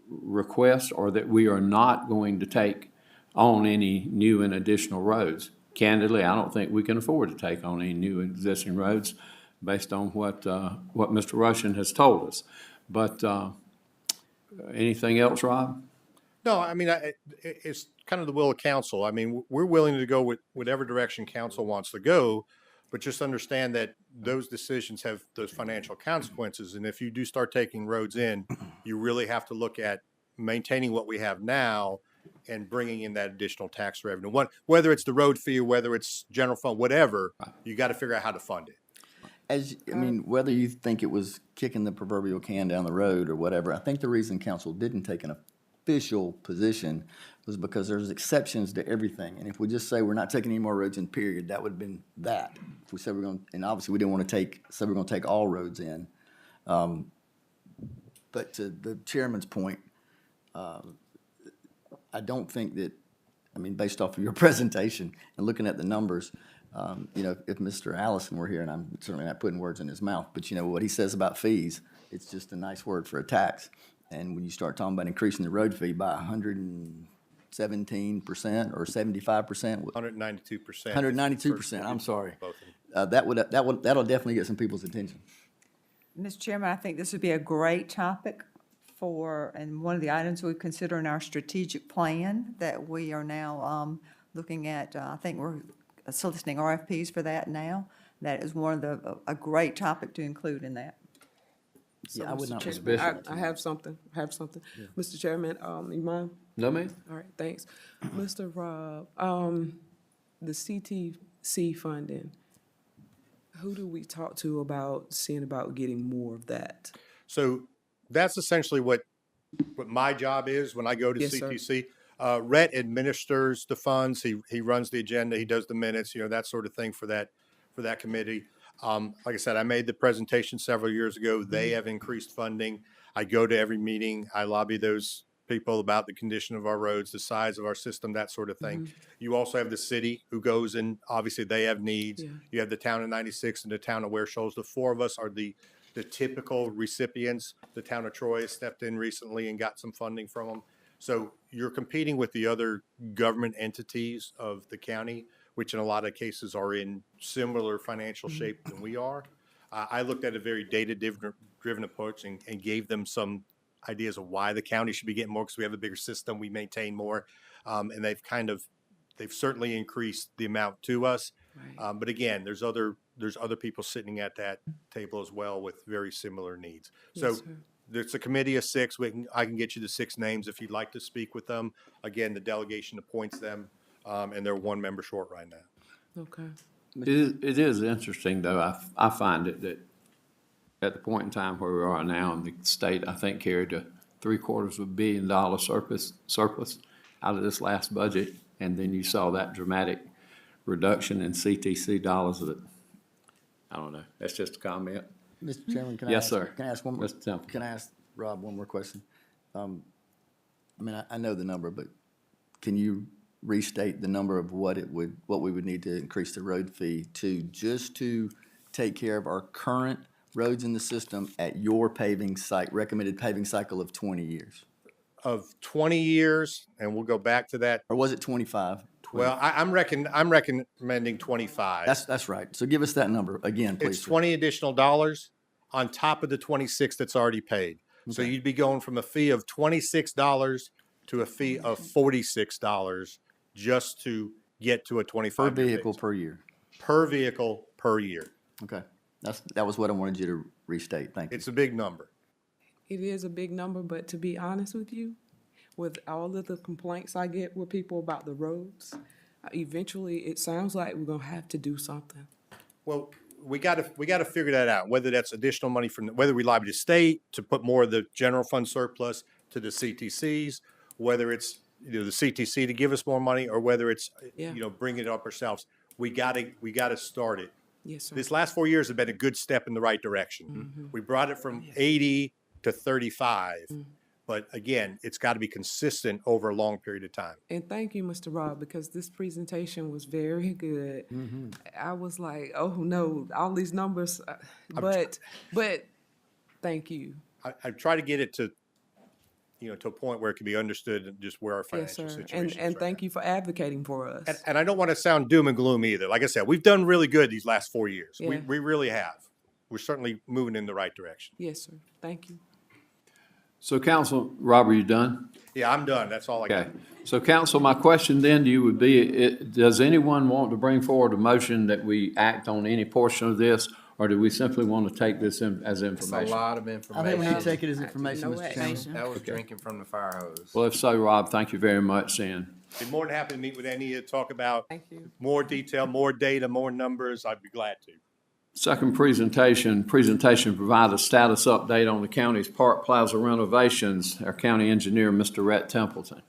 requests or that we are not going to take on any new and additional roads. Candidly, I don't think we can afford to take on any new existing roads based on what Mr. Russian has told us. But anything else, Rob? No, I mean, it's kind of the will of council. I mean, we're willing to go with whatever direction council wants to go, but just understand that those decisions have those financial consequences. And if you do start taking roads in, you really have to look at maintaining what we have now and bringing in that additional tax revenue. Whether it's the road fee or whether it's general fund, whatever, you got to figure out how to fund it. I mean, whether you think it was kicking the proverbial can down the road or whatever, I think the reason council didn't take an official position was because there's exceptions to everything. And if we just say we're not taking any more roads in, period, that would have been that. If we said we're going, and obviously we didn't want to say we're going to take all roads in. But to the chairman's point, I don't think that, I mean, based off of your presentation and looking at the numbers, you know, if Mr. Allison were here, and I'm certainly not putting words in his mouth, but you know, what he says about fees, it's just a nice word for a tax. And when you start talking about increasing the road fee by 117% or 75%, 192%. 192%, I'm sorry. Both of them. That'll definitely get some people's attention. Mr. Chairman, I think this would be a great topic for, and one of the items we consider in our strategic plan that we are now looking at. I think we're soliciting RFPs for that now. That is one of a great topic to include in that. Yeah, I would not. Chairman, I have something, Mr. Chairman, you mind? No, ma'am? All right, thanks. Mr. Rob, the CTC funding, who do we talk to about seeing about getting more of that? So that's essentially what my job is when I go to Yes, sir. CTC. Rhett administers the funds. He runs the agenda. He does the minutes, you know, that sort of thing for that committee. Like I said, I made the presentation several years ago. They have increased funding. I go to every meeting. I lobby those people about the condition of our roads, the size of our system, that sort of thing. You also have the city who goes in. Obviously, they have needs. Yeah. You have the town of 96 and the town of Ware Shoals. The four of us are the typical recipients. The town of Troy has stepped in recently and got some funding from them. So you're competing with the other government entities of the county, which in a lot of cases are in similar financial shape than we are. I looked at a very data-driven approach and gave them some ideas of why the county should be getting more, because we have a bigger system, we maintain more, and they've certainly increased the amount to us. Right. But again, there's other people sitting at that table as well with very similar needs. So Yes, sir. there's a committee of 6. I can get you the 6 names if you'd like to speak with them. Again, the delegation appoints them, and they're 1 member short right now. Okay. It is interesting, though. I find it that at the point in time where we are now, and the state, I think, carried a $750 million surplus out of this last budget, and then you saw that dramatic reduction in CTC dollars. That I don't know. That's just a comment. Mr. Chairman, can I Yes, ask, sir. Can I ask one more? Mr. Temple. Can I ask Rob one more question? I mean, I know the number, but can you restate the number of what we would need to increase the road fee to, just to take care of our current roads in the system at your recommended paving cycle of 20 years? Of 20 years, and we'll go back to that. Or was it 25? Well, I'm recommending 25. That's right. So give us that number again, please. It's 20 additional dollars on top of the 26 that's already paid. So Okay. you'd be going from a fee of $26 to a fee of $46 just to get to a 25 Per vehicle per year. per vehicle per year. Okay. That was what I wanted you to restate. Thank you. It's a big number. It is a big number, but to be honest with you, with all of the complaints I get with people about the roads, eventually it sounds like we're gonna have to do something. Well, we got to figure that out. Whether that's additional money from whether we lobby the state to put more of the general fund surplus to the CTCs, whether it's the CTC to give us more money, or whether it's Yeah. bringing it up ourselves. We got to start it. Yes, sir. This last 4 years have been a good step in the right direction. We brought it from 80 to 35, but again, it's got to be consistent over a long period of time. And thank you, Mr. Rob, because this presentation was very good. I was like, oh no, all these numbers, but thank you. I try to get it to a point where it can be understood and just where our Yes, financial sir. situation is. And right thank now. you for advocating for us. And I don't want to sound doom and gloom either. Like I said, we've done really good these last 4 years. Yeah. We really have. We're certainly moving in the right direction. Yes, sir. Thank you. So, Council, Rob, are you done? Yeah, I'm done. That's all I got. Okay. So, Council, my question then to you would be, does anyone want to bring forward a motion that we act on any portion of this, or do we simply want to take this in as It's a information? lot of I think we need to information. take it as information, No Mr. Chairman. action. That was drinking from the fire hose. Well, if so, Rob, thank you very much, then. Be more than happy to meet with any of you, talk about Thank you. more detail, more data, more numbers. I'd be glad to. Second presentation provide a status update on the county's Park Plaza renovations. Our county engineer, Mr. Rhett Templeton.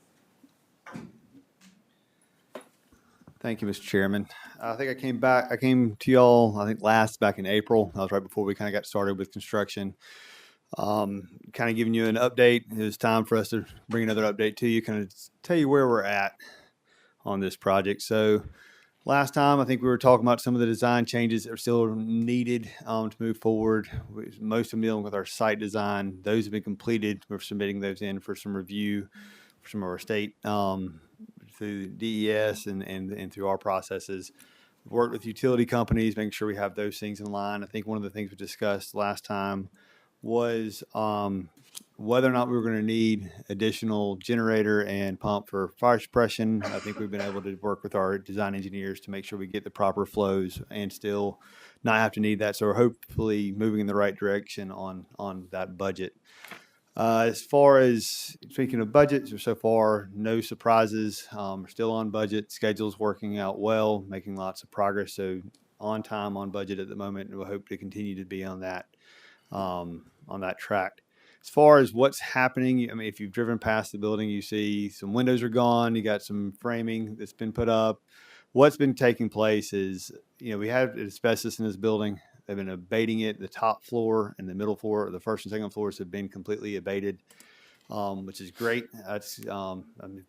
Thank you, Mr. Chairman. I think I came to y'all, I think back in April. That was right before we kind of got started with construction. Kind of giving you an update. It was time for us to bring another update to you, kind of tell you where we're at on this project. So last time, I think we were talking about some of the design changes that are still needed to move forward. Most of them dealing with our site design. Those have been completed. We're submitting those in for some review for some of our state through DES and through our processes. Worked with utility companies, making sure we have those things in line. I think one of the things we discussed last time was whether or not we were going to need additional generator and pump for fire suppression. I think we've been able to work with our design engineers to make sure we get the proper flows and still not have to need that. So we're hopefully moving in the right direction on that budget. As far as speaking of budgets, so far, no surprises. We're still on budget. Schedule's working out well, making lots of progress. So on time, on budget at the moment, and we'll hope to continue to be on that track. As far as what's happening, I mean, if you've driven past the building, you see some windows are gone. You got some framing that's been put up. What's been taking place is, we have asbestos in this building. They've been abating it. The top floor and the middle floor, the first and second floors have been completely abated, which is great. That's,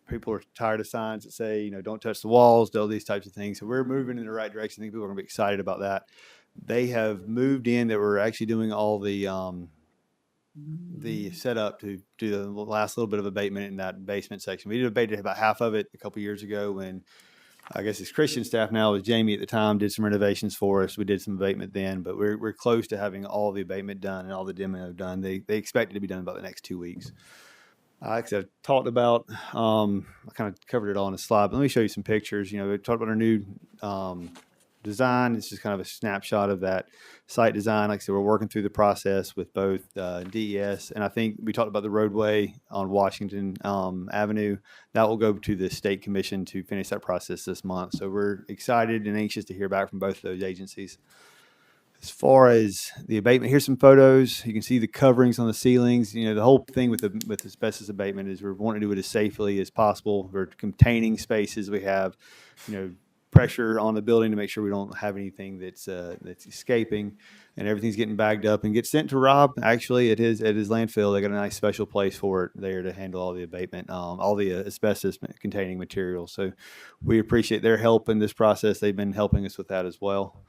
people are tired of signs that say, don't touch the walls, do all these types of things. So we're moving in the right direction. I think people are going to be excited about that. They have moved in. They were actually doing all the setup to do the last little bit of abatement in that basement section. We did abated about half of it a couple years ago when I guess it's Christian staff now with Jamie at the time did some renovations for us. We did some abatement then, but we're close to having all the abatement done and all the demo done. They expect it to be done about the next 2 weeks. Like I said, I talked about, I kind of covered it all on the slide, but let me show you some pictures. We talked about our new design. This is kind of a snapshot of that site design. Like I said, we're working through the process with both DES, and I think we talked about the roadway on Washington Avenue. That will go to the state commission to finish that process this month. So we're excited and anxious to hear back from both of those agencies. As far as the abatement, here's some photos. You can see the coverings on the ceilings. The whole thing with asbestos abatement is we're wanting to do it as safely as possible. We're containing spaces. We have, pressure on the building to make sure we don't have anything that's escaping, and everything's getting bagged up and gets sent to Rob. Actually, at his landfill, they got a nice special place for it there to handle all the abatement, all the asbestos containing materials. So we appreciate their help in this process. They've been helping us with that as well.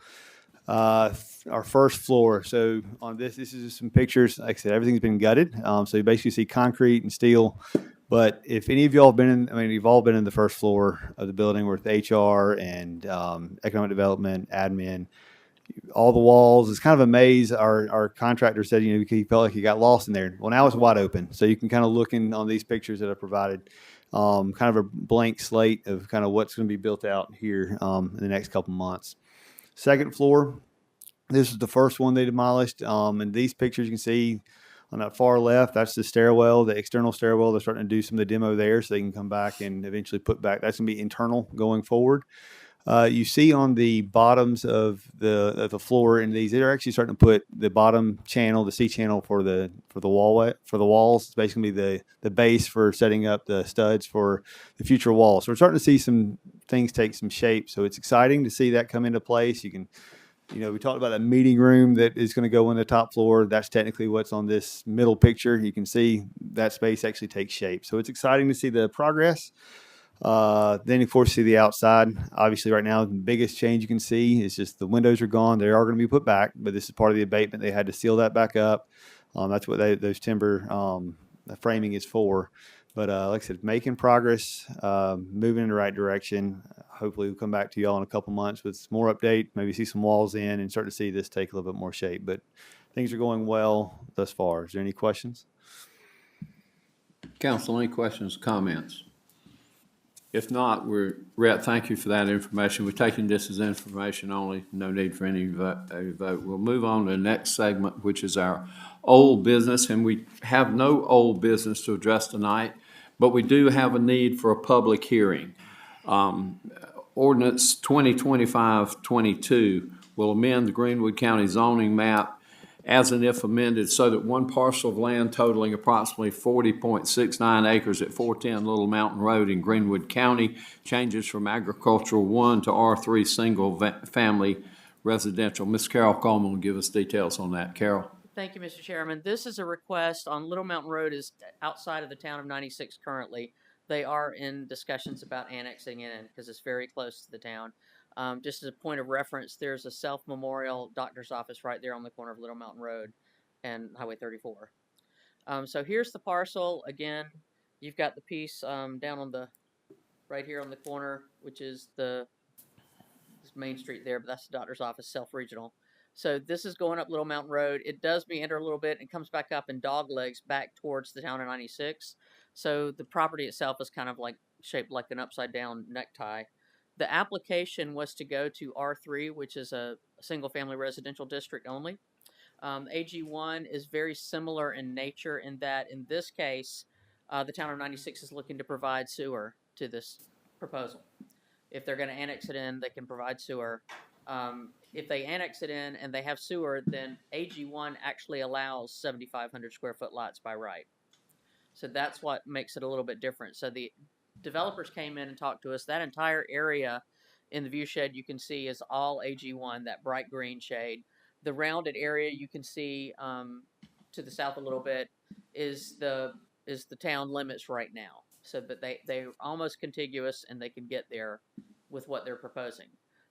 Our first floor. So on this is just some pictures. Like I said, everything's been gutted. So you basically see concrete and steel. But if any of y'all have been you've all been in the first floor of the building with HR and economic development, admin, all the walls. It's kind of a maze. Our contractor said, he felt like he got lost in there. Well, now it's wide open. So you can kind of look on these pictures that I provided, kind of a blank slate of kind of what's going to be built out here in the next couple months. Second floor, this is the first one they demolished. And these pictures you can see on that far left, that's the stairwell, the external stairwell. They're starting to do some of the demo there so they can come back and eventually put back. That's going to be internal going forward. You see on the bottoms of the floor in these, they're actually starting to put the bottom channel, the C channel for the walls. It's basically the base for setting up the studs for the future walls. So we're starting to see some things take some shape. So it's exciting to see that come into place. You can, we talked about that meeting room that is going to go on the top floor. That's technically what's on this middle picture. You can see that space actually takes shape. So it's exciting to see the progress. Then of course see the outside. Obviously right now the biggest change you can see is just the windows are gone. They are going to be put back, but this is part of the abatement. They had to seal that back up. That's what those timber framing is for. But like I said, making progress, moving in the right direction. Hopefully we'll come back to y'all in a couple months with some more update, maybe see some walls in and start to see this take a little bit more shape. But things are going well thus far. Is there any questions? Council, any questions, comments? If not, Rhett, thank you for that information. We're taking this as information only. No need for any vote. We'll move on to the next segment, which is our old business, and we have no old business to address tonight, but we do have a need for a public hearing. Ordinance 2025-22 will amend the Greenwood County zoning map as and if amended so that one parcel of land totaling approximately 40.69 acres at 410 Little Mountain Road in Greenwood County changes from agricultural 1 to R3 single-family residential. Ms. Carol Coleman will give us details on that. Carol? Thank you, Mr. Chairman. This is a request on Little Mountain Road is outside of the town of 96 currently. They are in discussions about annexing it in because it's very close to the town. Just as a point of reference, there's a self-memorial doctor's office right there on the corner of Little Mountain Road and Highway 34. So here's the parcel. Again, you've got the piece down on the right here on the corner, which is this Main Street there, but that's the doctor's office, self-regional. So this is going up Little Mountain Road. It does meander a little bit and comes back up in dog legs back towards the town of 96. So the property itself is kind of like shaped like an upside down necktie. The application was to go to R3, which is a single family residential district only. AG1 is very similar in nature in that in this case, the town of 96 is looking to provide sewer to this proposal. If they're going to annex it in, they can provide sewer. If they annex it in and they have sewer, then AG1 actually allows 7,500 square foot lots by right. So that's what makes it a little bit different. So the developers came in and talked to us. That entire area in the view shed you can see is all AG1, that bright green shade. The rounded area you can see to the south a little bit is the town limits right now. So that they're almost contiguous and they can get there with what they're proposing.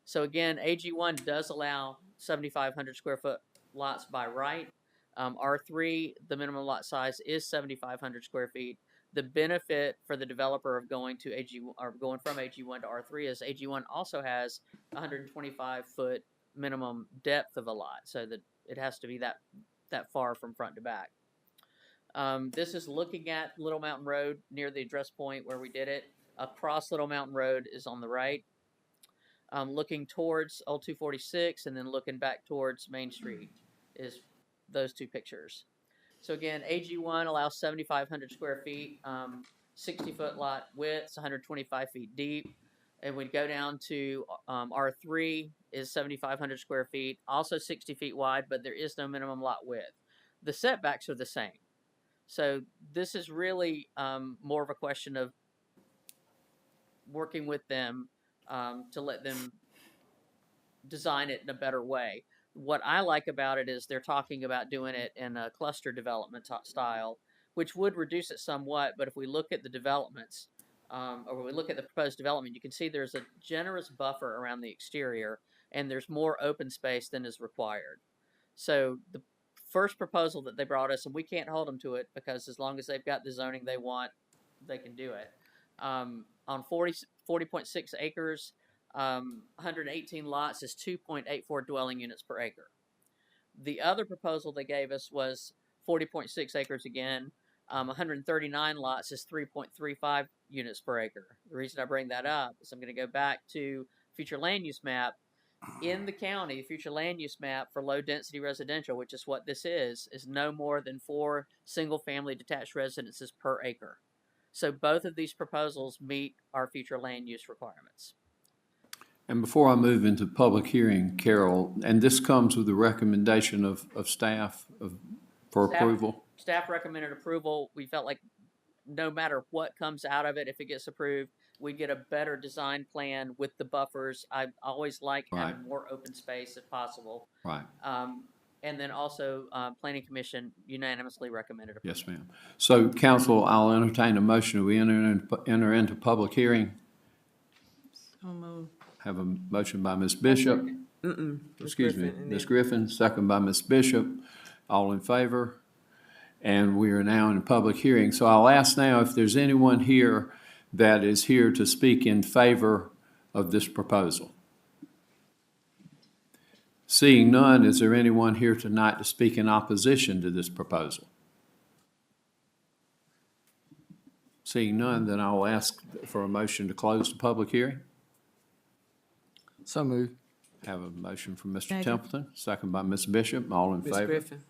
So again, AG1 does allow 7,500 square foot lots by right. R3, the minimum lot size is 7,500 square feet. The benefit for the developer of going to AG or going from AG1 to R3 is AG1 also has 125 foot minimum depth of a lot, so that it has to be that far from front to back. This is looking at Little Mountain Road near the address point where we did it. Across Little Mountain Road is on the right. Looking towards Old 246 and then looking back towards Main Street is those two pictures. So again, AG1 allows 7,500 square feet, 60-foot lot width, 125 feet deep. And we go down to R3 is 7,500 square feet, also 60 feet wide, but there is no minimum lot width. The setbacks are the same. So this is really more of a question of working with them to let them design it in a better way. What I like about it is they're talking about doing it in a cluster development style, which would reduce it somewhat. But if we look at the developments, or we look at the proposed development, you can see there's a generous buffer around the exterior, and there's more open space than is required. So the first proposal that they brought us, and we can't hold them to it because as long as they've got the zoning they want, they can do it. On 40.6 acres, 118 lots is 2.84 dwelling units per acre. The other proposal they gave us was 40.6 acres again. 139 lots is 3.35 units per acre. The reason I bring that up is I'm going to go back to future land use map. In the county, future land use map for low density residential, which is what this is no more than 4 single family detached residences per acre. So both of these proposals meet our future land use requirements. And before I move into public hearing, Carol, and this comes with the recommendation of staff for approval? Staff recommended approval. We felt like no matter what comes out of it, if it gets approved, we get a better design plan with the buffers. I always like having more open space if possible. Right. And then also, Planning Commission unanimously recommended approval. Yes, ma'am. So, council, I'll entertain a motion. We enter into public hearing. So moved. Have a motion by Ms. Bishop. Excuse me, Ms. Griffin, second by Ms. Bishop. All in favor? And we are now in public hearing. So I'll ask now if there's anyone here that is here to speak in favor of this proposal. Seeing none, is there anyone here tonight to speak in opposition to this proposal? Seeing none, then I'll ask for a motion to close the public hearing. So moved. Have a motion from Mr. Templeton, second by Ms. Bishop. All in Ms. favor? Griffin.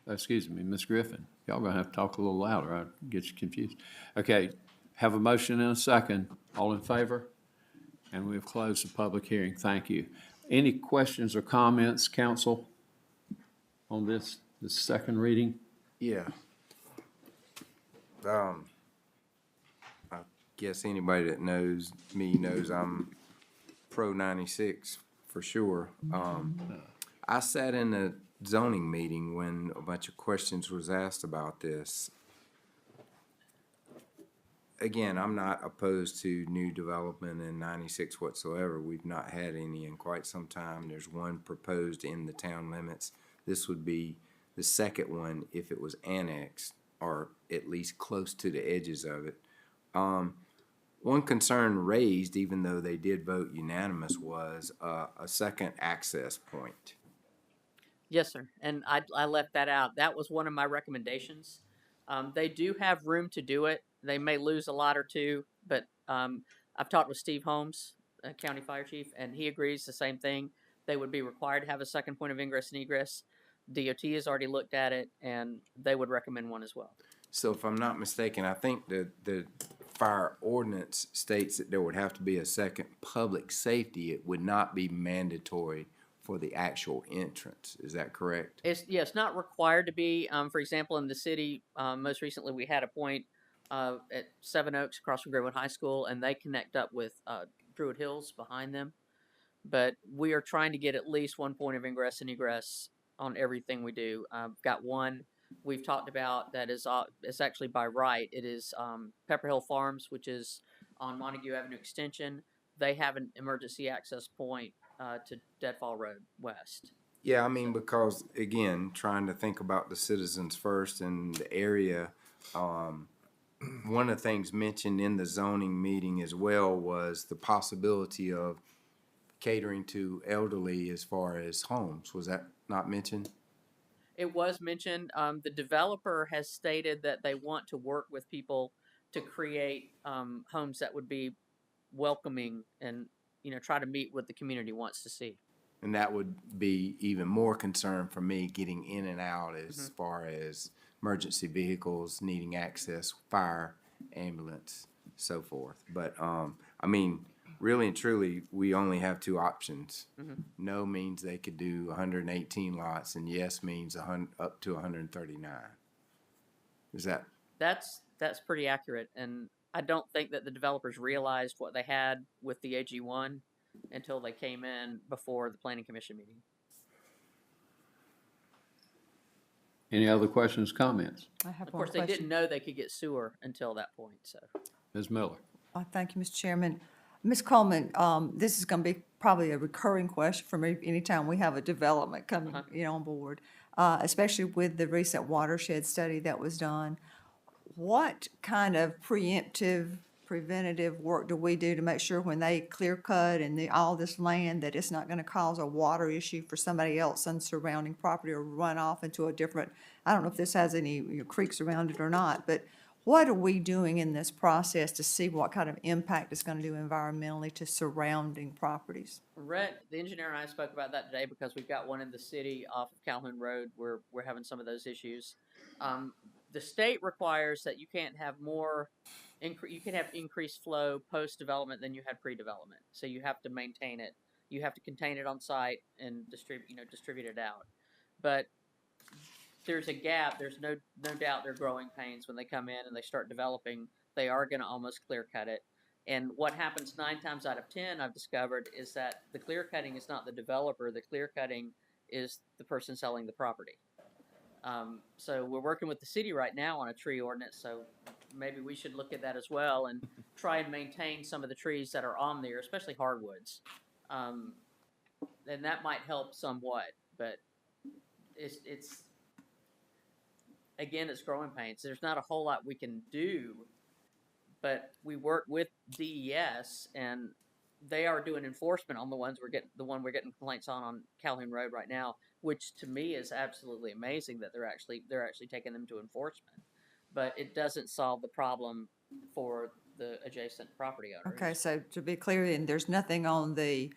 Excuse me, Ms. Griffin. Y'all gonna have to talk a little louder. I get you confused. Okay, have a motion and a second. All in favor? And we've closed the public hearing. Thank you. Any questions or comments, council, on this second reading? Yeah. I guess anybody that knows me knows I'm pro 96 for sure. I sat in a zoning meeting when a bunch of questions was asked about this. Again, I'm not opposed to new development in 96 whatsoever. We've not had any in quite some time. There's one proposed in the town limits. This would be the second one if it was annexed, or at least close to the edges of it. One concern raised, even though they did vote unanimous, was a second access point. Yes, sir. And I left that out. That was one of my recommendations. They do have room to do it. They may lose a lot or two, but I've talked with Steve Holmes, County Fire Chief, and he agrees the same thing. They would be required to have a second point of ingress and egress. DOT has already looked at it, and they would recommend one as well. So if I'm not mistaken, I think the fire ordinance states that there would have to be a second public safety. It would not be mandatory for the actual entrance. Is that correct? It's not required to be. For example, in the city, most recently we had a point at Seven Oaks across from Greenwood High School, and they connect up with Druid Hills behind them. But we are trying to get at least one point of ingress and egress on everything we do. I've got one we've talked about that is it's actually by right. It is Pepper Hill Farms, which is on Montague Avenue Extension. They have an emergency access point to Deadfall Road West. Yeah, I mean, because again, trying to think about the citizens first and the area, one of the things mentioned in the zoning meeting as well was the possibility of catering to elderly as far as homes. Was that not mentioned? It was mentioned. The developer has stated that they want to work with people to create homes that would be welcoming and try to meet what the community wants to see. And that would be even more concern for me getting in and out as far as emergency vehicles needing access, fire, ambulance, so forth. But I mean, really and truly, we only have two options. No means they could do 118 lots, and yes means up to 139. Is that? That's pretty accurate, and I don't think that the developers realized what they had with the AG1 until they came in before the Planning Commission meeting. Any other questions, comments? I have Of one course, they question. didn't know they could get sewer until that point. So, Ms. Miller? Thank you, Mr. Chairman. Ms. Coleman, this is going to be probably a recurring question for me anytime we have a development coming, on board, especially with the recent watershed study that was done. What kind of preemptive, preventative work do we do to make sure when they clear cut and all this land that it's not going to cause a water issue for somebody else on surrounding property or run off into a different, I don't know if this has any creeks around it or not, but what are we doing in this process to see what kind of impact it's going to do environmentally to surrounding properties? Rhett, the engineer, and I spoke about that today because we've got one in the city off of Calhoun Road where we're having some of those issues. The state requires that you can't have you can have increased flow post-development than you had pre-development. So you have to maintain it. You have to contain it on site and distribute it out. But there's a gap. There's no doubt they're growing pains when they come in and they start developing. They are going to almost clear cut it. And what happens 9 times out of 10, I've discovered, is that the clear cutting is not the developer. The clear cutting is the person selling the property. So we're working with the city right now on a tree ordinance. So maybe we should look at that as well and try and maintain some of the trees that are on there, especially hardwoods. And that might help somewhat, but it's again, it's growing pains. There's not a whole lot we can do, but we work with DES, and they are doing enforcement on the one we're getting complaints on Calhoun Road right now, which to me is absolutely amazing that they're actually taking them to enforcement. But it doesn't solve the problem for the adjacent property owners. Okay, so to be clear, then, there's nothing on the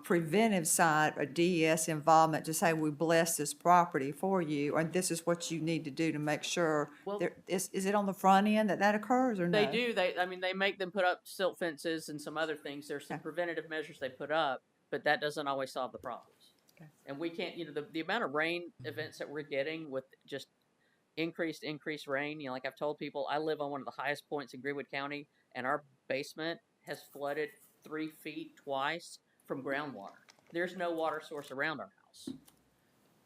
preventive side or DES involvement to say we bless this property for you, or this is what you need to do to make sure. Well, is it on the front end that occurs, or no? They do. They make them put up silt fences and some other things. There's some preventative measures they put up, but that doesn't always solve the problems. Okay. And we can't, the amount of rain events that we're getting with just increased rain, like I've told people, I live on one of the highest points in Greenwood County, and our basement has flooded 3 feet twice from groundwater. There's no water source around our house.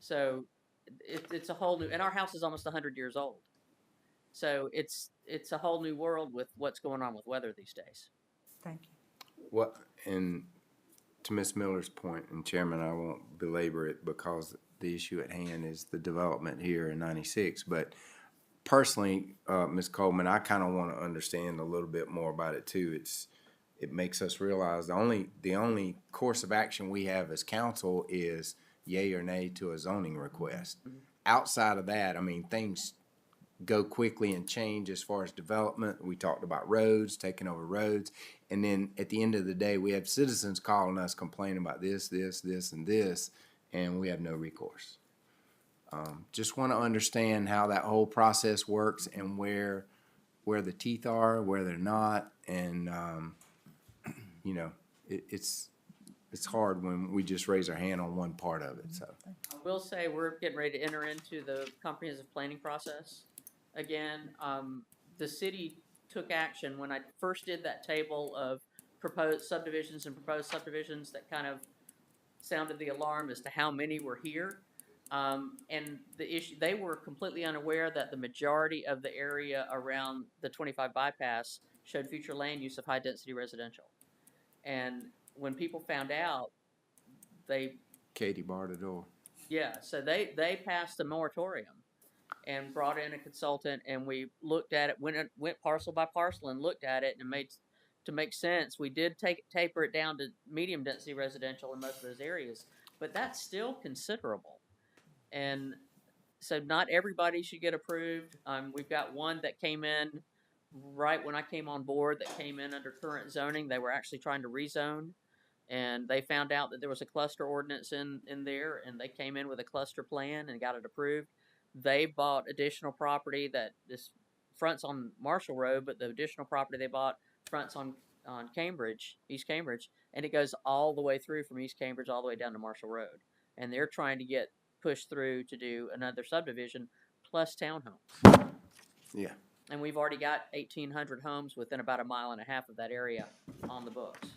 So it's a whole new, and our house is almost 100 years old. So it's a whole new world with what's going on with weather these days. Thank you. What, and to Ms. Miller's point, and Chairman, I won't belabor it because the issue at hand is the development here in 96, but personally, Ms. Coleman, I kind of want to understand a little bit more about it too. It makes us realize the only course of action we have as council is yay or nay to a zoning request. Outside of that, I mean, things go quickly and change as far as development. We talked about roads, taking over roads. And then at the end of the day, we have citizens calling us complaining about this, and this, and we have no recourse. Just want to understand how that whole process works and where the teeth are, where they're not. And, it's hard when we just raise our hand on one part of it, so. I will say we're getting ready to enter into the comprehensive planning process. Again, the city took action when I first did that table of proposed subdivisions that kind of sounded the alarm as to how many were here. And the issue, they were completely unaware that the majority of the area around the 25 bypass showed future land use of high density residential. And when people found out, Katie barred the door. yeah, so they passed a moratorium and brought in a consultant, and we looked at it, went parcel by parcel and looked at it, and to make sense, we did taper it down to medium density residential in most of those areas, but that's still considerable. And so not everybody should get approved. We've got one that came in right when I came on board that came in under current zoning. They were actually trying to rezone, and they found out that there was a cluster ordinance in there, and they came in with a cluster plan and got it approved. They bought additional property that this fronts on Marshall Road, but the additional property they bought fronts on Cambridge, East Cambridge, and it goes all the way through from East Cambridge all the way down to Marshall Road. And they're trying to get pushed through to do another subdivision plus townhomes. Yeah. And we've already got 1,800 homes within about a mile and a half of that area on the books.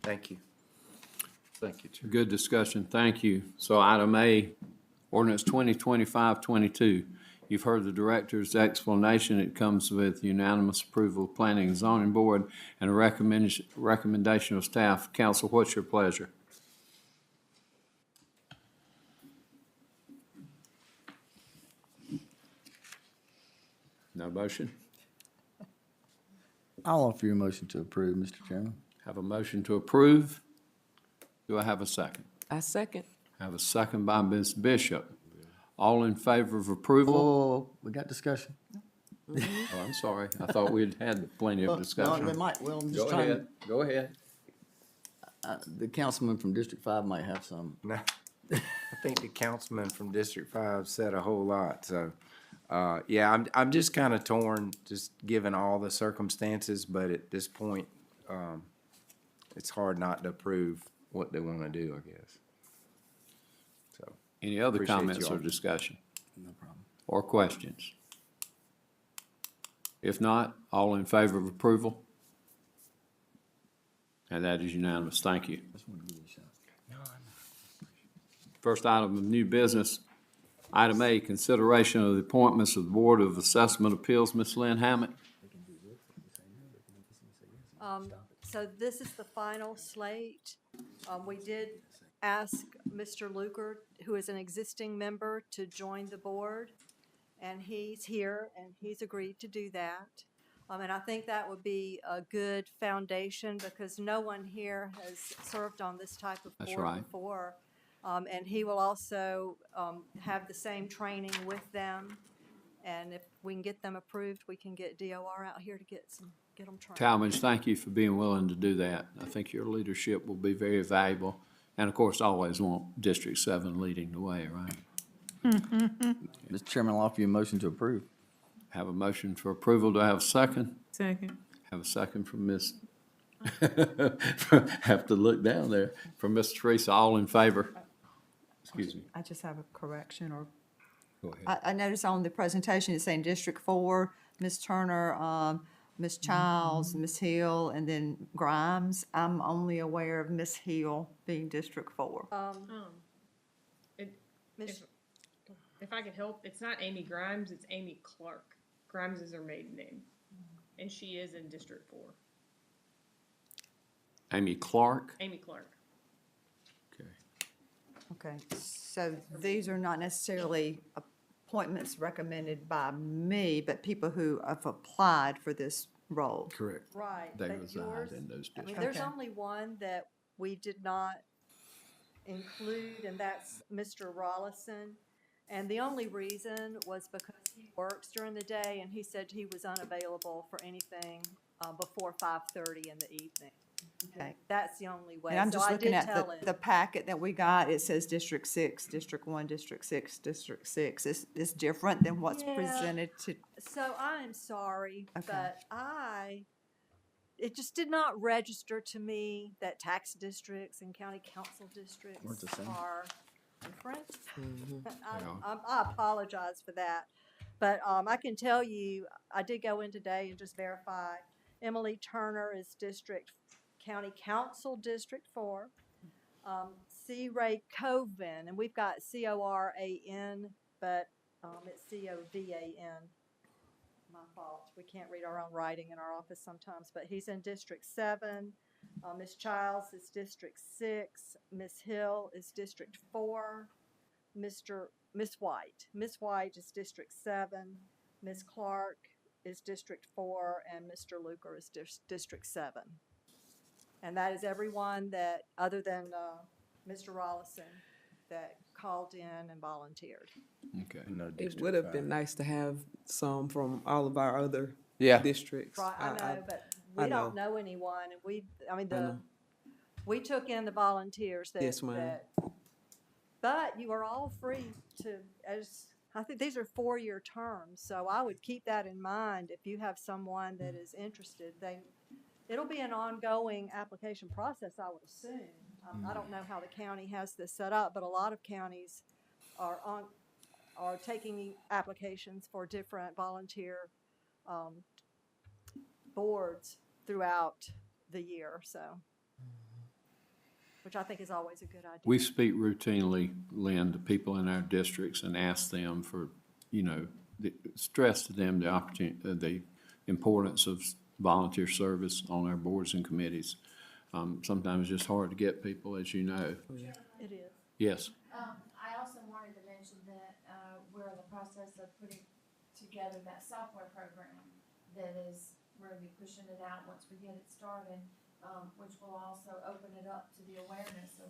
Thank you. Thank you, Chair. Good discussion, thank you. So item A, ordinance 2025-22. You've heard the director's explanation. It comes with unanimous approval of Planning and Zoning Board and a recommendation of staff. Council, what's your pleasure? No motion? I'll offer you a motion to approve, Mr. Chairman. Have a motion to approve. Do I have a second? I second. Have a second by Ms. Bishop. All in favor of approval? Oh, we got discussion. Oh, I'm sorry. I thought we'd had plenty of No, discussion. they might, well, I'm Go just trying, ahead, go ahead. The councilman from District 5 might have some. No, I think the councilman from District 5 said a whole lot, so, yeah, I'm just kind of torn, just given all the circumstances, but at this point, it's hard not to approve what they want to do, I guess. So, Any other Appreciate comments you or all. discussion No problem. or questions? If not, all in favor of approval? And that is unanimous. Thank you. Just want to give you a shot. First item of new business, item A, consideration of the appointments of the Board of Assessment Appeals. Ms. Lynn Hammett. So this is the final slate. We did ask Mr. Luker, who is an existing member, to join the board, and he's here, and he's agreed to do that. And I think that would be a good foundation because no one here has served on this type of That's board right. before. And he will also have the same training with them. And if we can get them approved, we can get DOR out here to get them trained. Talmadge, thank you for being willing to do that. I think your leadership will be very valuable. And of course, always want District 7 leading the way, right? Mr. Chairman, I'll offer you a motion to approve. Have a motion for approval. Do I have a second? Second. Have a second from Ms. Have to look down there. From Mr. Teresa, all in favor? Excuse me. I just have a correction, or, Go ahead. I noticed on the presentation, it's saying District 4, Ms. Turner, Ms. Childs, Ms. Hill, and then Grimes. I'm only aware of Ms. Hill being District 4. Miss- If I could help, it's not Amy Grimes, it's Amy Clark. Grimes is her maiden name, and she is in District 4. Amy Clark? Amy Clark. Okay. Okay, so these are not necessarily appointments recommended by me, but people who have applied for this role. Correct. Right, They but reside yours, in those I mean, districts. there's Okay. only one that we did not include, and that's Mr. Rollison. And the only reason was because he works during the day, and he said he was unavailable for anything before 5:30 in the evening. Okay. That's the only way. And I'm So just I looking did at tell him. the packet that we got, it says District 6, District 1, District 6, District 6. It's different than what's Yeah. presented to, So I'm sorry, Okay. but it just did not register to me that tax districts and county council districts Weren't the same. are different. Yeah. I apologize for that. But I can tell you, I did go in today and just verify. Emily Turner is County Council District 4. C. Ray Coven, and we've got CORAN, but it's COVAN. My fault. We can't read our own writing in our office sometimes, but he's in District 7. Ms. Childs is District 6. Ms. Hill is District 4. Miss White. Miss White is District 7. Ms. Clark is District 4, and Mr. Luker is District 7. And that is everyone that, other than Mr. Rollison, that called in and volunteered. Okay. No It District would have 5. been nice to have some from all of our other Yeah. districts. Right, I know, but we I don't know. know anyone, and know. we took in the volunteers that. Yes, ma'am. But you are all free to, I think these are 4-year terms, so I would keep that in mind if you have someone that is interested. It'll be an ongoing application process, I would assume. I don't know how the county has this set up, but a lot of counties are taking applications for different volunteer boards throughout the year, so, which I think is always a good idea. We speak routinely, Lynn, to people in our districts and ask them for, stress to them the opportunity, the importance of volunteer service on our boards and committees. Sometimes it's just hard to get people, as you know. It is. Yes. I also wanted to mention that we're in the process of putting together that software program that is, we're going to be pushing it out once we get it started, which will also open it up to the awareness of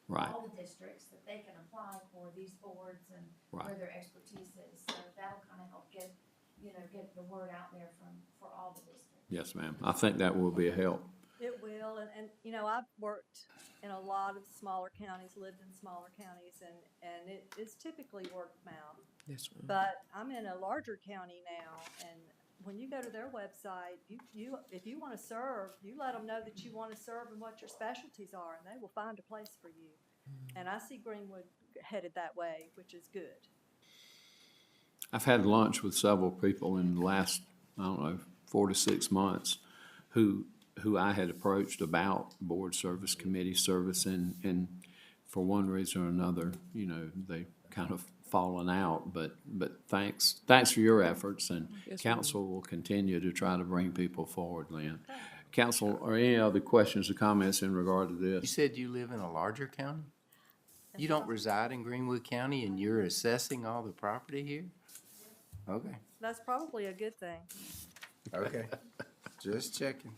Right. all the districts that they can apply for these boards and Right. where their expertise is. So that'll kind of help get the word out there for all the districts. Yes, ma'am. I think that will be a help. It will, and I've worked in a lot of smaller counties, lived in smaller counties, and it is typically word of mouth. Yes, ma'am. But I'm in a larger county now, and when you go to their website, if you want to serve, you let them know that you want to serve and what your specialties are, and they will find a place for you. And I see Greenwood headed that way, which is good. I've had lunch with several people in the last, 4 to 6 months who I had approached about board service, committee service, and for one reason or another, they kind of fallen out. But thanks for your efforts, and Yes, council will continue to try to bring people forward, Lynn. Council, are any other questions or comments in regard to You this? said you live in a larger county? You don't reside in Greenwood County and you're assessing all the property here? Okay, That's probably a good thing. okay. Just checking.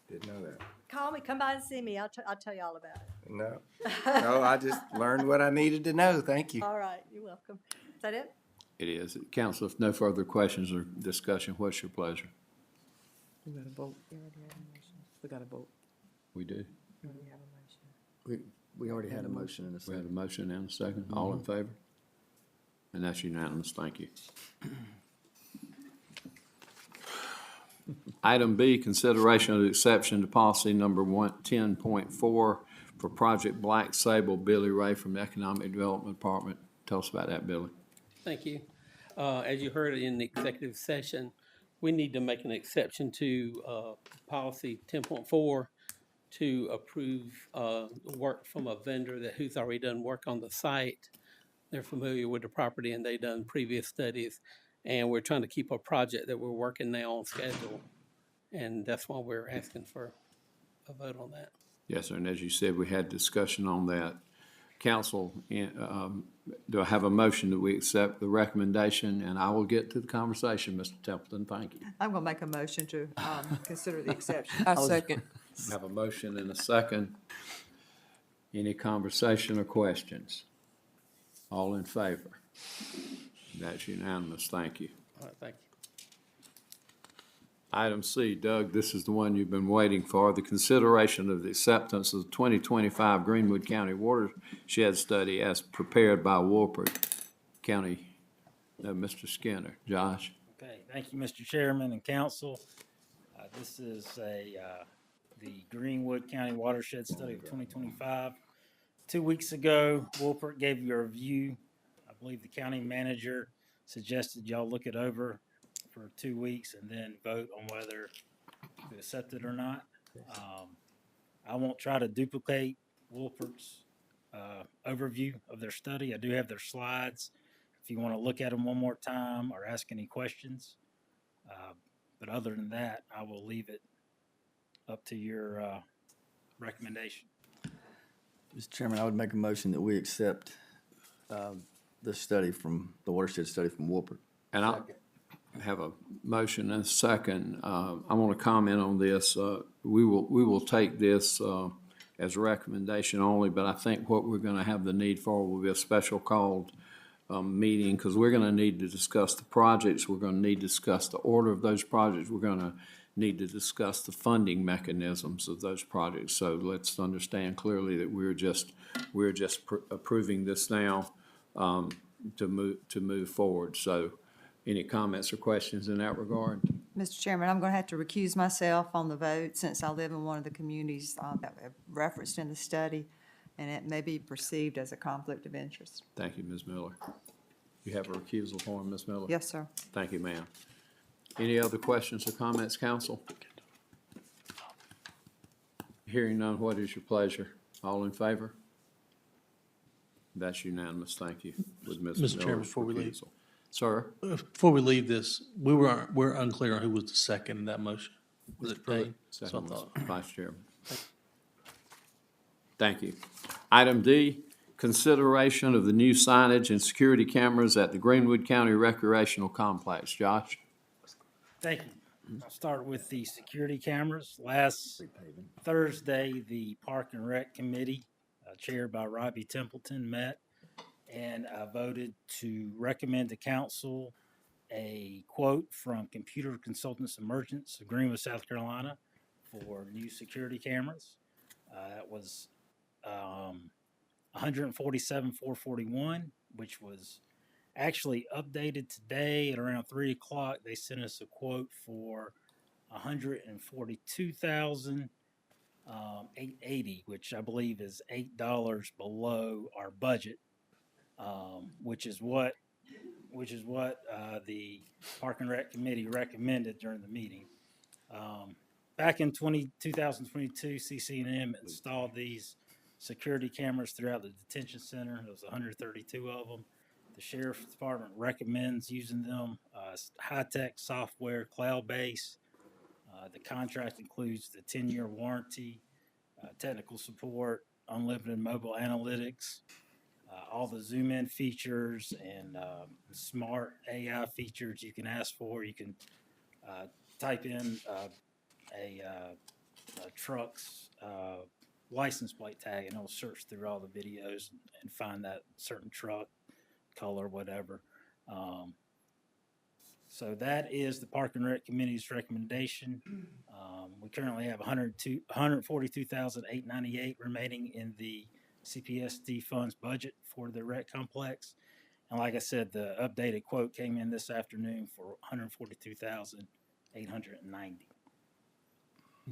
Didn't know that. Call me, come by and see me. I'll tell you all about it. No, I just learned what I needed to know. Thank you. All right, you're welcome. Is that it? It is. Council, if no further questions or discussion, what's your pleasure? We got to vote. We got to vote. We do. We already had a motion in a We have a second. motion and a second. All in favor? And that's unanimous. Thank you. Item B, consideration of the exception to policy number 10.4 for Project Black Sable. Billy Ray from the Economic Development Department. Tell us about that, Billy. Thank you. As you heard in the executive session, we need to make an exception to policy 10.4 to approve work from a vendor who's already done work on the site. They're familiar with the property and they've done previous studies. And we're trying to keep a project that we're working now on schedule. And that's why we're asking for a vote on that. Yes, sir. And as you said, we had discussion on that. Council, do I have a motion that we accept the recommendation? And I will get to the conversation, Mr. Templeton. Thank you. I'm gonna make a motion to, consider the exception. I second. I have a motion and a second. Any conversation or questions? All in favor? That's unanimous. Thank you. All right, thank you. Item C, Doug, this is the one you've been waiting for, the consideration of the acceptance of the 2025 Greenwood County Watershed Study as prepared by Wolford County. Mr. Skinner. Josh? Okay, thank you, Mr. Chairman and Council. This is the Greenwood County Watershed Study of 2025. 2 weeks ago, Wolford gave you a review. I believe the county manager suggested y'all look it over for 2 weeks and then vote on whether to accept it or not. I won't try to duplicate Wolford's overview of their study. I do have their slides if you want to look at them one more time or ask any questions. But other than that, I will leave it up to your recommendation. Mr. Chairman, I would make a motion that we accept the study from, the watershed study from Wolford. And I have a motion and a second. I want to comment on this. We will take this as a recommendation only, but I think what we're going to have the need for will be a special called meeting, because we're going to need to discuss the projects. We're going to need to discuss the order of those projects. We're going to need to discuss the funding mechanisms of those projects. So let's understand clearly that we're just approving this now to move forward. So any comments or questions in that regard? Mr. Chairman, I'm gonna have to recuse myself on the vote since I live in one of the communities that were referenced in the study, and it may be perceived as a conflict of interest. Thank you, Ms. Miller. You have a recusal form, Ms. Miller? Yes, sir. Thank you, ma'am. Any other questions or comments, council? Hearing none, what is your pleasure? All in favor? That's unanimous. Thank you. With Ms. Mr. Chairman, Miller's before we leave. recusal. Sir? Before we leave this, we're unclear on who was the second in that motion. Was it Dane? So I Second was thought. Vice Chairman. Thank you. Item D, consideration of the new signage and security cameras at the Greenwood County Recreational Complex. Josh? Thank you. I'll start with the security cameras. Last Thursday, the Park and Rec Committee, chaired by Robbie Templeton, met and voted to recommend to council a quote from Computer Consultants Emergence of Greenwood, South Carolina for new security cameras. That was $147,441, which was actually updated today at around 3 o'clock. They sent us a quote for $142,880, which I believe is $8 below our budget, which is what the Park and Rec Committee recommended during the meeting. Back in 2022, CC&M installed these security cameras throughout the detention center. There was 132 of them. The Sheriff's Department recommends using them. High-tech software, cloud-based. The contract includes the 10-year warranty, technical support, unlimited mobile analytics, all the zoom-in features and smart AI features you can ask for. You can type in a truck's license plate tag, and it'll search through all the videos and find that certain truck, color, whatever. So that is the Park and Rec Committee's recommendation. We currently have $142,898 remaining in the CPSD funds budget for the rec complex. And like I said, the updated quote came in this afternoon for $142,000 $890.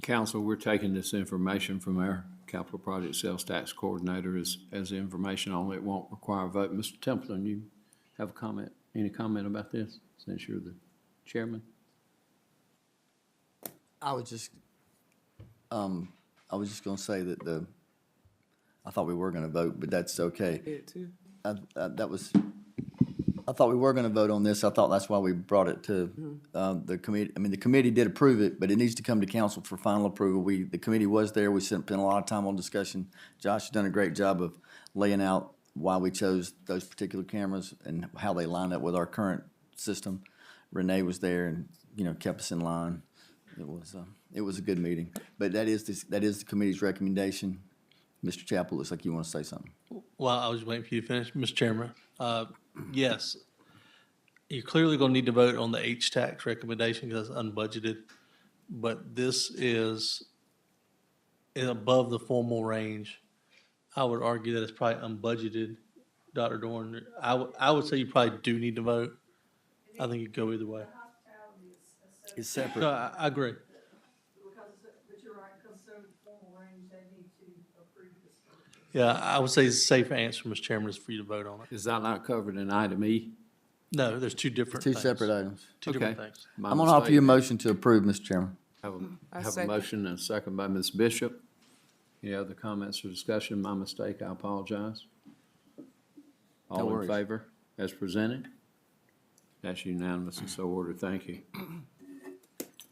Council, we're taking this information from our capital project sales tax coordinator as information only. It won't require a vote. Mr. Templeton, you have a comment? Any comment about this, since you're the chairman? I was just gonna say that I thought we were gonna vote, but that's okay. It too. I thought we were gonna vote on this. I thought that's why we brought it to, the committee. I mean, the committee did approve it, but it needs to come to council for final approval. The committee was there. We spent a lot of time on discussion. Josh has done a great job of laying out why we chose those particular cameras and how they line up with our current system. Renee was there and, kept us in line. It was a good meeting, but that is the committee's recommendation. Mr. Chappell, looks like you want to say something. Well, I was waiting for you to finish, Mr. Chairman. Yes, you're clearly going to need to vote on the H-tax recommendation because it's unbudgeted, but this is above the formal range. I would argue that it's probably unbudgeted, Dr. Dorn. I would say you probably do need to vote. I think you go either way. It's separate. No, I agree. Yeah, I would say the safe answer, Mr. Chairman, is for you to vote on it. Is that not covered in item E? No, there's two different Two things. separate items. Two different things. My I'm gonna offer you a mistake. motion to approve, Mr. Chairman. Have I a, have a second. motion and a second by Ms. Bishop. Any other comments or discussion? My mistake, I apologize. No All in worries. favor, as presented? That's unanimous and so ordered. Thank you.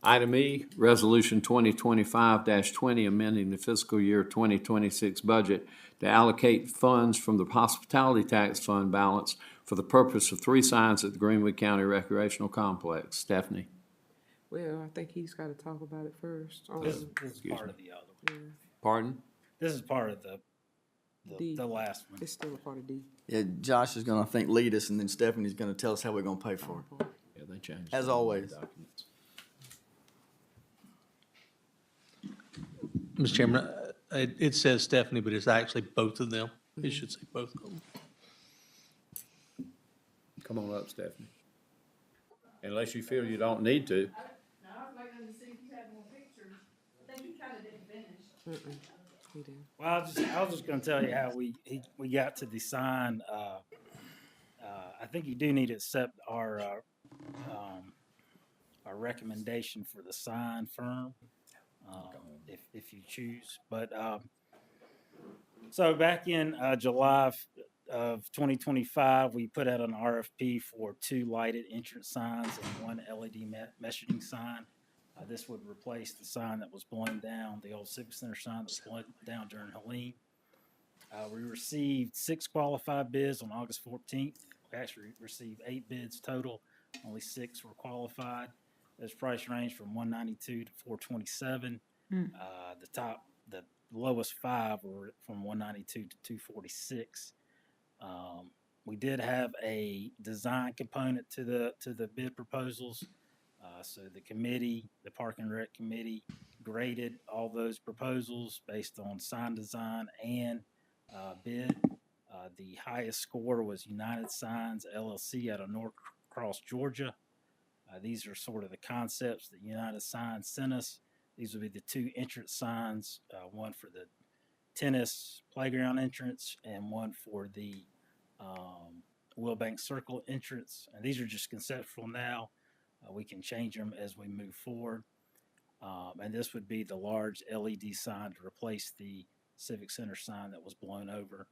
Item E, Resolution 2025-20, amending the fiscal year 2026 budget to allocate funds from the hospitality tax fund balance for the purpose of 3 signs at the Greenwood County Recreational Complex. Stephanie? Well, I think he's got to talk about it first. This is Excuse part me. of the other one. Pardon? This is part of D. the last one. It's still a part of D. Yeah, Josh is gonna, I think, lead us, and then Stephanie's gonna tell us how we're gonna pay for it. Yeah, they changed. As some of the always. documents. Mr. Chairman, it says Stephanie, but it's actually both of them. It should say both of them. Come on up, Stephanie. Unless you feel you don't need to. No, I was waiting to see if you had more pictures. I think you kind of didn't finish. He did. Well, I was just gonna tell you how we got to the sign. I think you do need to accept our recommendation for the sign firm, if you choose. But so back in July of 2025, we put out an RFP for 2 lighted entrance signs and 1 LED messaging sign. This would replace the sign that was blown down, the old Civic Center sign that was blown down during Helene. We received 6 qualified bids on August 14th. We actually received 8 bids total. Only 6 were qualified. Those price range from $192 to $427. The lowest 5 were from $192 to $246. We did have a design component to the bid proposals. So the committee, the Park and Rec Committee, graded all those proposals based on sign design and bid. The highest score was United Signs LLC out of Norcross, Georgia. These are sort of the concepts that United Signs sent us. These would be the 2 entrance signs, one for the tennis playground entrance and one for the Willbank Circle entrance. And these are just conceptual now. We can change them as we move forward. And this would be the large LED sign to replace the Civic Center sign that was blown over.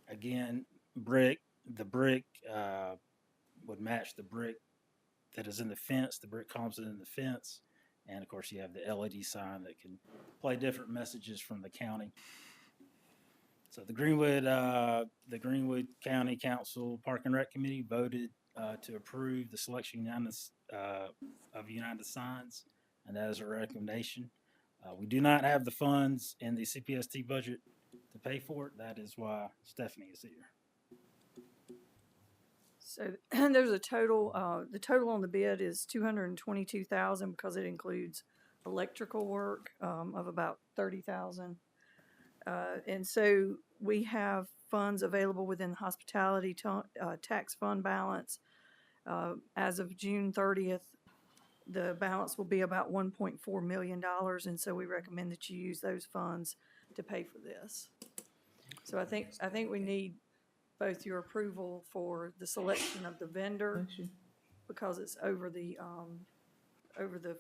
Again, the brick would match the brick that is in the fence, the brick columns that are in the fence. And of course, you have the LED sign that can play different messages from the county. So the Greenwood County Council Park and Rec Committee voted to approve the selection of United Signs, and that is a recommendation. We do not have the funds in the CPST budget to pay for it. That is why Stephanie is here. So there's a total, the total on the bid is $222,000 because it includes electrical work of about $30,000. And so we have funds available within the hospitality tax fund balance as of June 30th the balance will be about $1.4 million, and so we recommend that you use those funds to pay for this. So I think we need both your approval for the selection of the vendor, because it's over the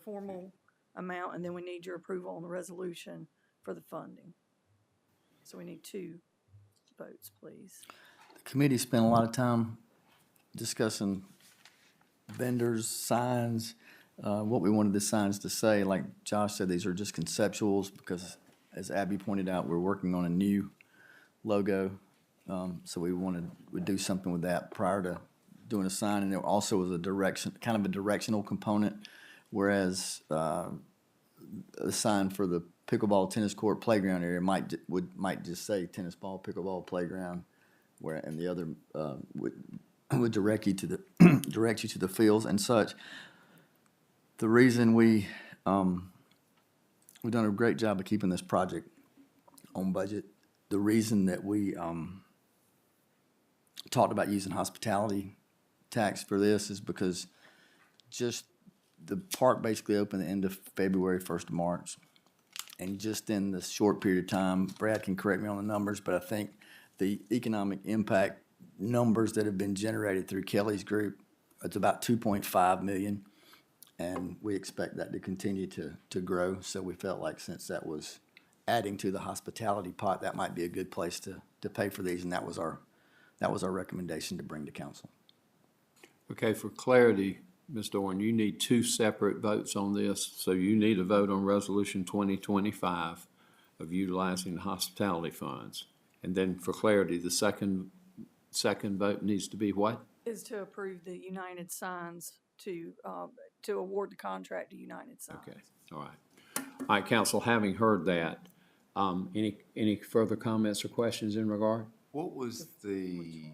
formal amount, and then we need your approval on the resolution for the funding. So we need 2 votes, please. The committee spent a lot of time discussing vendors, signs, what we wanted the signs to say. Like Josh said, these are just conceptuals because, as Abby pointed out, we're working on a new logo. So we'd do something with that prior to doing a sign. And there also was a directional component, whereas a sign for the pickleball, tennis court, playground area might just say tennis ball, pickleball, playground, and the other would direct you to the fields and such. The reason we've done a great job of keeping this project on budget. The reason that we talked about using hospitality tax for this is because just the park basically opened the end of February, 1st of March. And just in the short period of time, Brad can correct me on the numbers, but I think the economic impact numbers that have been generated through Kelly's group, it's about 2.5 million. And we expect that to continue to grow. So we felt like since that was adding to the hospitality pot, that might be a good place to pay for these. And that was our recommendation to bring to council. Okay, for clarity, Ms. Dorn, you need 2 separate votes on this. So you need a vote on Resolution 2025 of utilizing the hospitality funds. And then for clarity, the second vote needs to be what? Is to approve the United Signs to award the contract to United Signs. Okay, all right. All right, council, having heard that, any further comments or questions in regard? What was the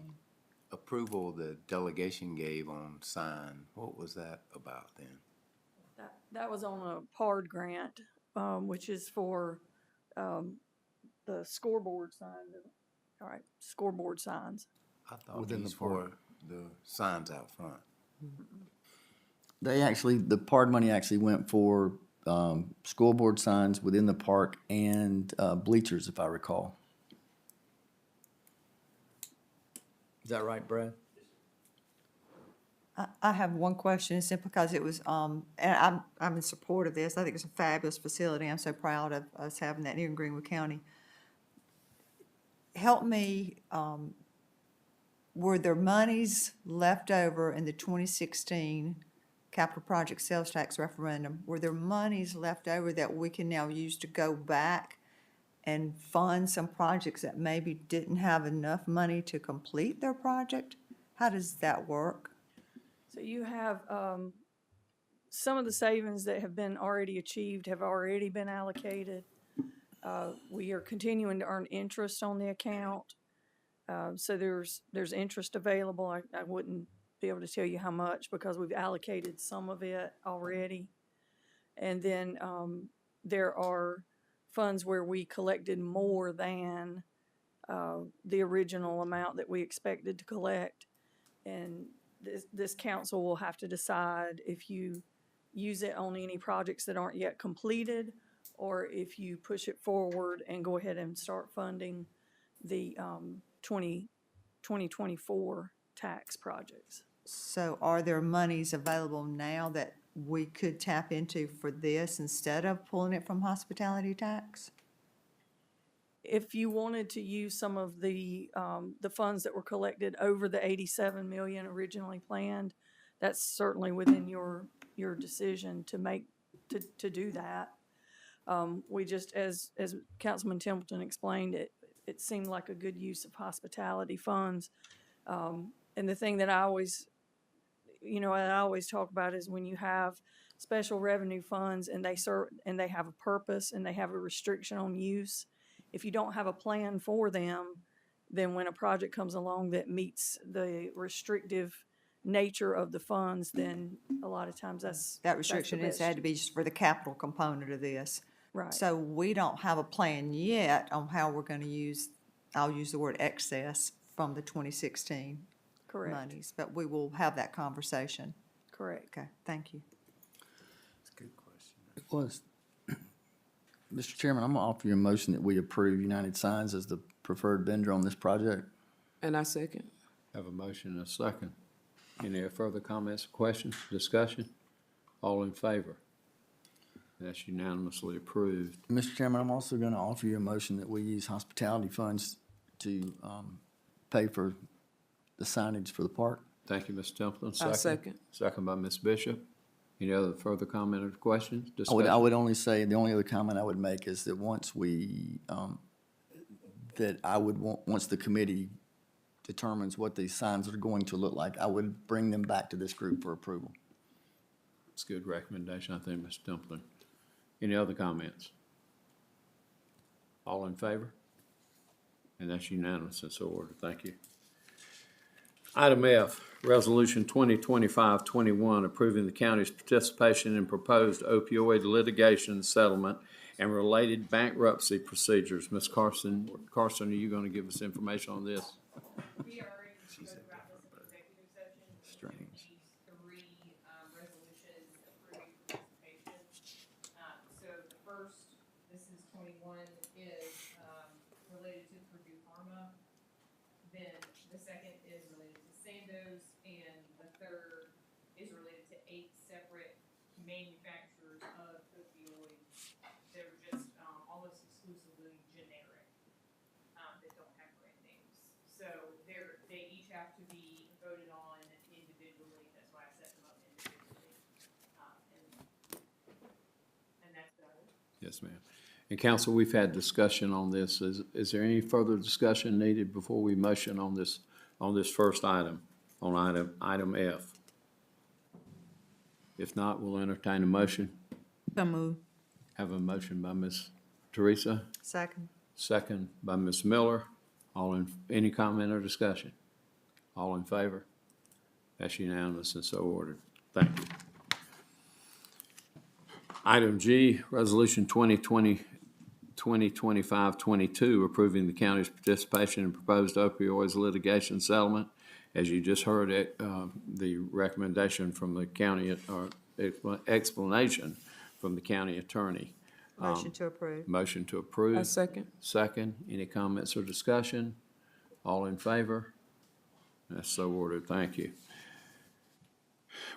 approval the delegation gave on sign? What was that about then? That was on a PARD grant, which is for the scoreboard sign. All right, scoreboard signs. I thought it was for the signs out front. The PARD money actually went for scoreboard signs within the park and bleachers, if I recall. Is that right, Brad? I have one question, simply because it was, and I'm in support of this. I think it's a fabulous facility. I'm so proud of us having that here in Greenwood County. Help me, were there monies left over in the 2016 capital project sales tax referendum? Were there monies left over that we can now use to go back and fund some projects that maybe didn't have enough money to complete their project? How does that work? So you have some of the savings that have been already achieved have already been allocated. We are continuing to earn interest on the account. So there's interest available. I wouldn't be able to tell you how much because we've allocated some of it already. And then there are funds where we collected more than the original amount that we expected to collect. And this council will have to decide if you use it on any projects that aren't yet completed, or if you push it forward and go ahead and start funding the 2024 tax projects. So are there monies available now that we could tap into for this instead of pulling it from hospitality tax? If you wanted to use some of the funds that were collected over the 87 million originally planned, that's certainly within your decision to make, to do that. We just, as Councilman Templeton explained, it seemed like a good use of hospitality funds. And the thing that I always talk about is when you have special revenue funds and they serve, and they have a purpose and they have a restriction on use, if you don't have a plan for them, then when a project comes along that meets the restrictive nature of the funds, then a lot of times that restriction has had to be just for the capital component of this. Right. So we don't have a plan yet on how we're going to use, I'll use the word excess from the 2016 Correct. monies, but we will have that conversation. Correct. Okay, thank you. Was, Mr. Chairman, I'm gonna offer you a motion that we approve United Signs as the preferred vendor on this project. And I second. Have a motion and a second. Any further comments, questions, discussion? All in favor? That's unanimously approved. Mr. Chairman, I'm also gonna offer you a motion that we use hospitality funds to, pay for the signage for the park. Thank you, Ms. Templeton. I second. Second by Ms. Bishop. Any other further comment or questions, I discussion? would only say, the only other comment I would make is that once we, that I would want, once the committee determines what these signs are going to look like, I would bring them back to this group for approval. It's a good recommendation, I think, Ms. Templeton. Any other comments? All in favor? And that's unanimous, it's ordered. Thank you. Item F, Resolution 2025-21, approving the county's participation in proposed opioid litigation settlement and related bankruptcy procedures. Ms. Carson, are you going to give us information on this? We already spoke about this in executive session. Strange. These three resolutions approving participation. So the first, this is 21, is related to Purdue Pharma. Then the second is related to Sandoz, and the third is related to 8 separate manufacturers of opioids. They're just almost exclusively generic, that don't have brand names. So they each have to be voted on individually. That's why I set them up individually. And that's about it. Yes, ma'am. And council, we've had discussion on this. Is there any further discussion needed before we motion on this first item, on item F? If not, we'll entertain a motion. So moved. Have a motion by Ms. Teresa, Second. second by Ms. Miller. Any comment or discussion? All in favor? That's unanimous and so ordered. Thank you. Item G, Resolution 2025-22, approving the county's participation in proposed opioids litigation settlement. As you just heard, the recommendation from the county, or explanation from the county attorney. Motion to approve. Motion to approve. I second. Second. Any comments or discussion? All in favor? That's so ordered. Thank you.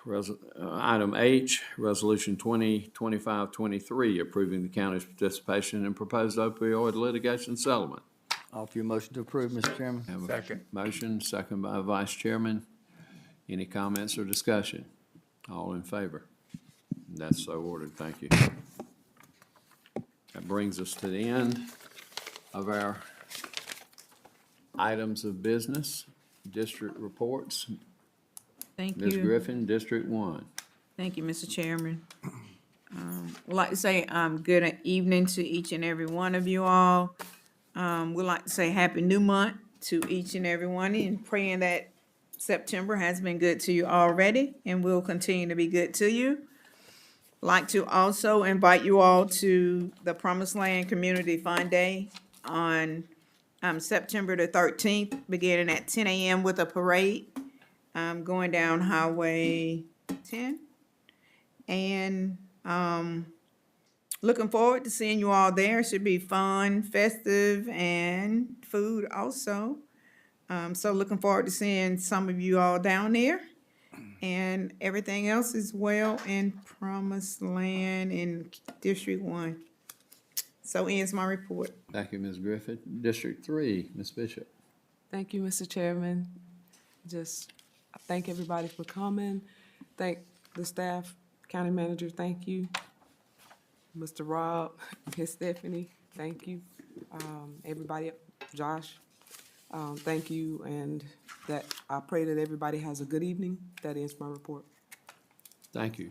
Item H, Resolution 2025-23, approving the county's participation in proposed opioid litigation settlement. Offer you a motion to approve, Mr. Chairman. Have a motion, second by Vice Chairman. Any comments or discussion? All in favor? That's so ordered. Thank you. That brings us to the end of our items of business, district reports. Thank Ms. you. Griffin, District 1. Thank you, Mr. Chairman. We'd like to say good evening to each and every one of you all. We'd like to say Happy New Month to each and every one, and praying that September has been good to you already and will continue to be good to you. Like to also invite you all to the Promised Land Community Fun Day on September the 13th, beginning at 10 a.m. with a parade. Going down Highway 10. And looking forward to seeing you all there. It should be fun, festive, and food also. So looking forward to seeing some of you all down there. And everything else is well in Promised Land in District 1. So ends my report. Thank you, Ms. Griffin. District 3, Ms. Bishop. Thank you, Mr. Chairman. I thank everybody for coming. Thank the staff, county manager, thank you. Mr. Rob, Miss Stephanie, thank you. Everybody, Josh, thank you. And that I pray that everybody has a good evening. That ends my report. Thank you.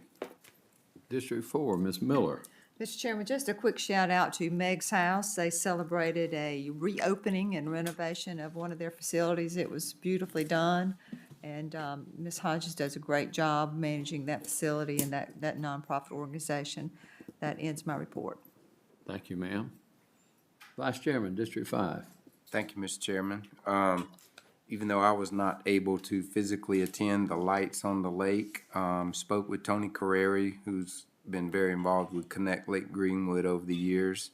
District 4, Ms. Miller. Mr. Chairman, just a quick shout out to Meg's House. They celebrated a reopening and renovation of one of their facilities. It was beautifully done. And Ms. Hodges does a great job managing that facility and that nonprofit organization. That ends my report. Thank you, ma'am. Vice Chairman, District 5. Thank you, Mr. Chairman. Even though I was not able to physically attend the Lights on the Lake, spoke with Tony Carreri, who's been very involved with Connect Lake Greenwood over the years.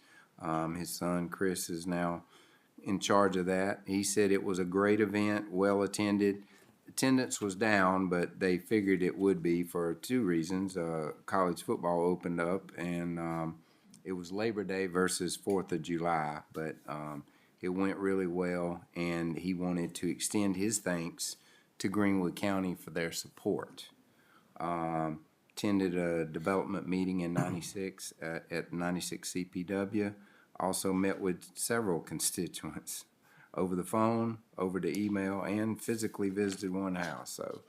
His son Chris is now in charge of that. He said it was a great event, well attended. Attendance was down, but they figured it would be for two reasons. College football opened up, and it was Labor Day versus 4th of July, but it went really well, and he wanted to extend his thanks to Greenwood County for their support. Attended a development meeting in 96 at 96 CPW. Also met with several constituents over the phone, over the email, and physically visited one house. So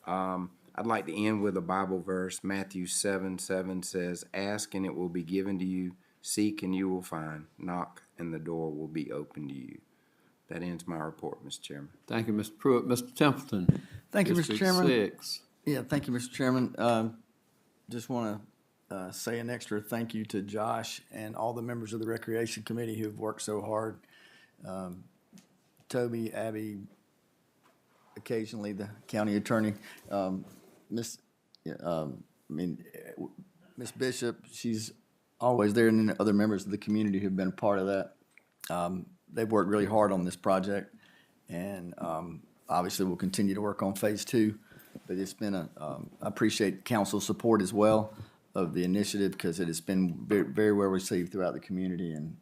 I'd like to end with a Bible verse. Matthew 7:7 says, "Ask and it will be given to you. Seek and you will find. Knock and the door will be open to you." That ends my report, Mr. Chairman. Thank you, Mr. Pruitt. Mr. Templeton. Thank you, Mr. District Chairman. 6. Yeah, thank you, Mr. Chairman. Just want to say an extra thank you to Josh and all the members of the Recreation Committee who have worked so hard. Toby, Abby, occasionally the county attorney, Miss Bishop, she's always there, and then other members of the community who've been a part of that. They've worked really hard on this project, and obviously we'll continue to work on phase 2. But it's been I appreciate council's support as well of the initiative, because it has been very, very well received throughout the community, and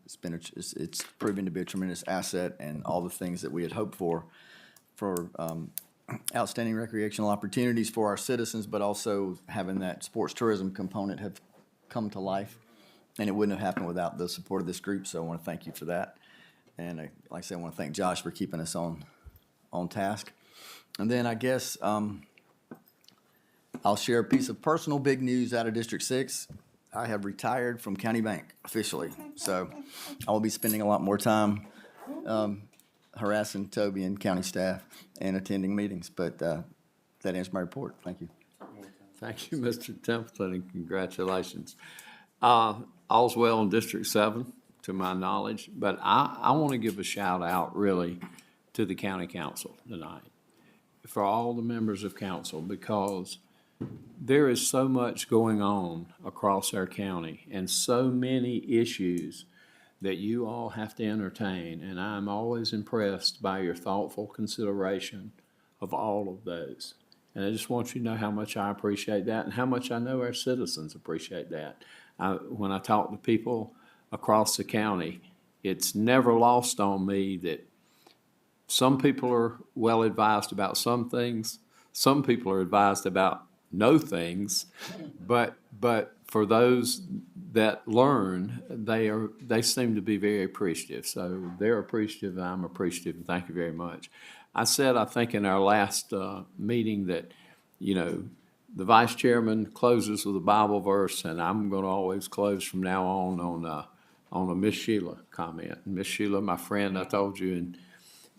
it's proven to be a tremendous asset, and all the things that we had hoped for outstanding recreational opportunities for our citizens, but also having that sports tourism component have come to life. And it wouldn't have happened without the support of this group, so I want to thank you for that. And like I said, I want to thank Josh for keeping us on task. And then I guess I'll share a piece of personal big news out of District 6. I have retired from County Bank officially, so I will be spending a lot more time harassing Toby and county staff and attending meetings. But that ends my report. Thank you. Thank you, Mr. Templeton, and congratulations. All's well in District 7, to my knowledge, but I want to give a shout out really to the county council tonight, for all the members of council, because there is so much going on across our county and so many issues that you all have to entertain, and I'm always impressed by your thoughtful consideration of all of those. And I just want you to know how much I appreciate that, and how much I know our citizens appreciate that. When I talk to people across the county, it's never lost on me that some people are well advised about some things, some people are advised about no things, but for those that learn, they seem to be very appreciative. So they're appreciative, and I'm appreciative, and thank you very much. I said, I think in our last meeting that, the vice chairman closes with a Bible verse, and I'm going to always close from now on a Miss Sheila comment. Miss Sheila, my friend, I told you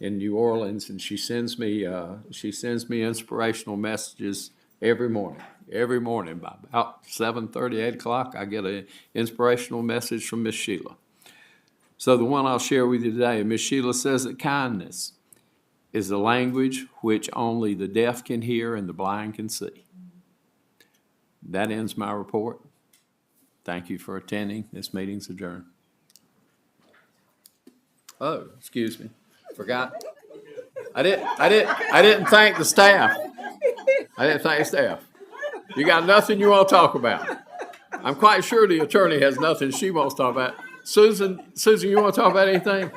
in New Orleans, and she sends me inspirational messages every morning. Every morning by about 7:30, 8 o'clock, I get an inspirational message from Miss Sheila. So the one I'll share with you today, Miss Sheila says that kindness is the language which only the deaf can hear and the blind can see. That ends my report. Thank you for attending. This meeting's adjourned. Oh, excuse me. Forgot. I didn't thank the staff. I didn't thank the staff. You got nothing you want to talk about? I'm quite sure the attorney has nothing she wants to talk about. Susan, you want to talk about anything?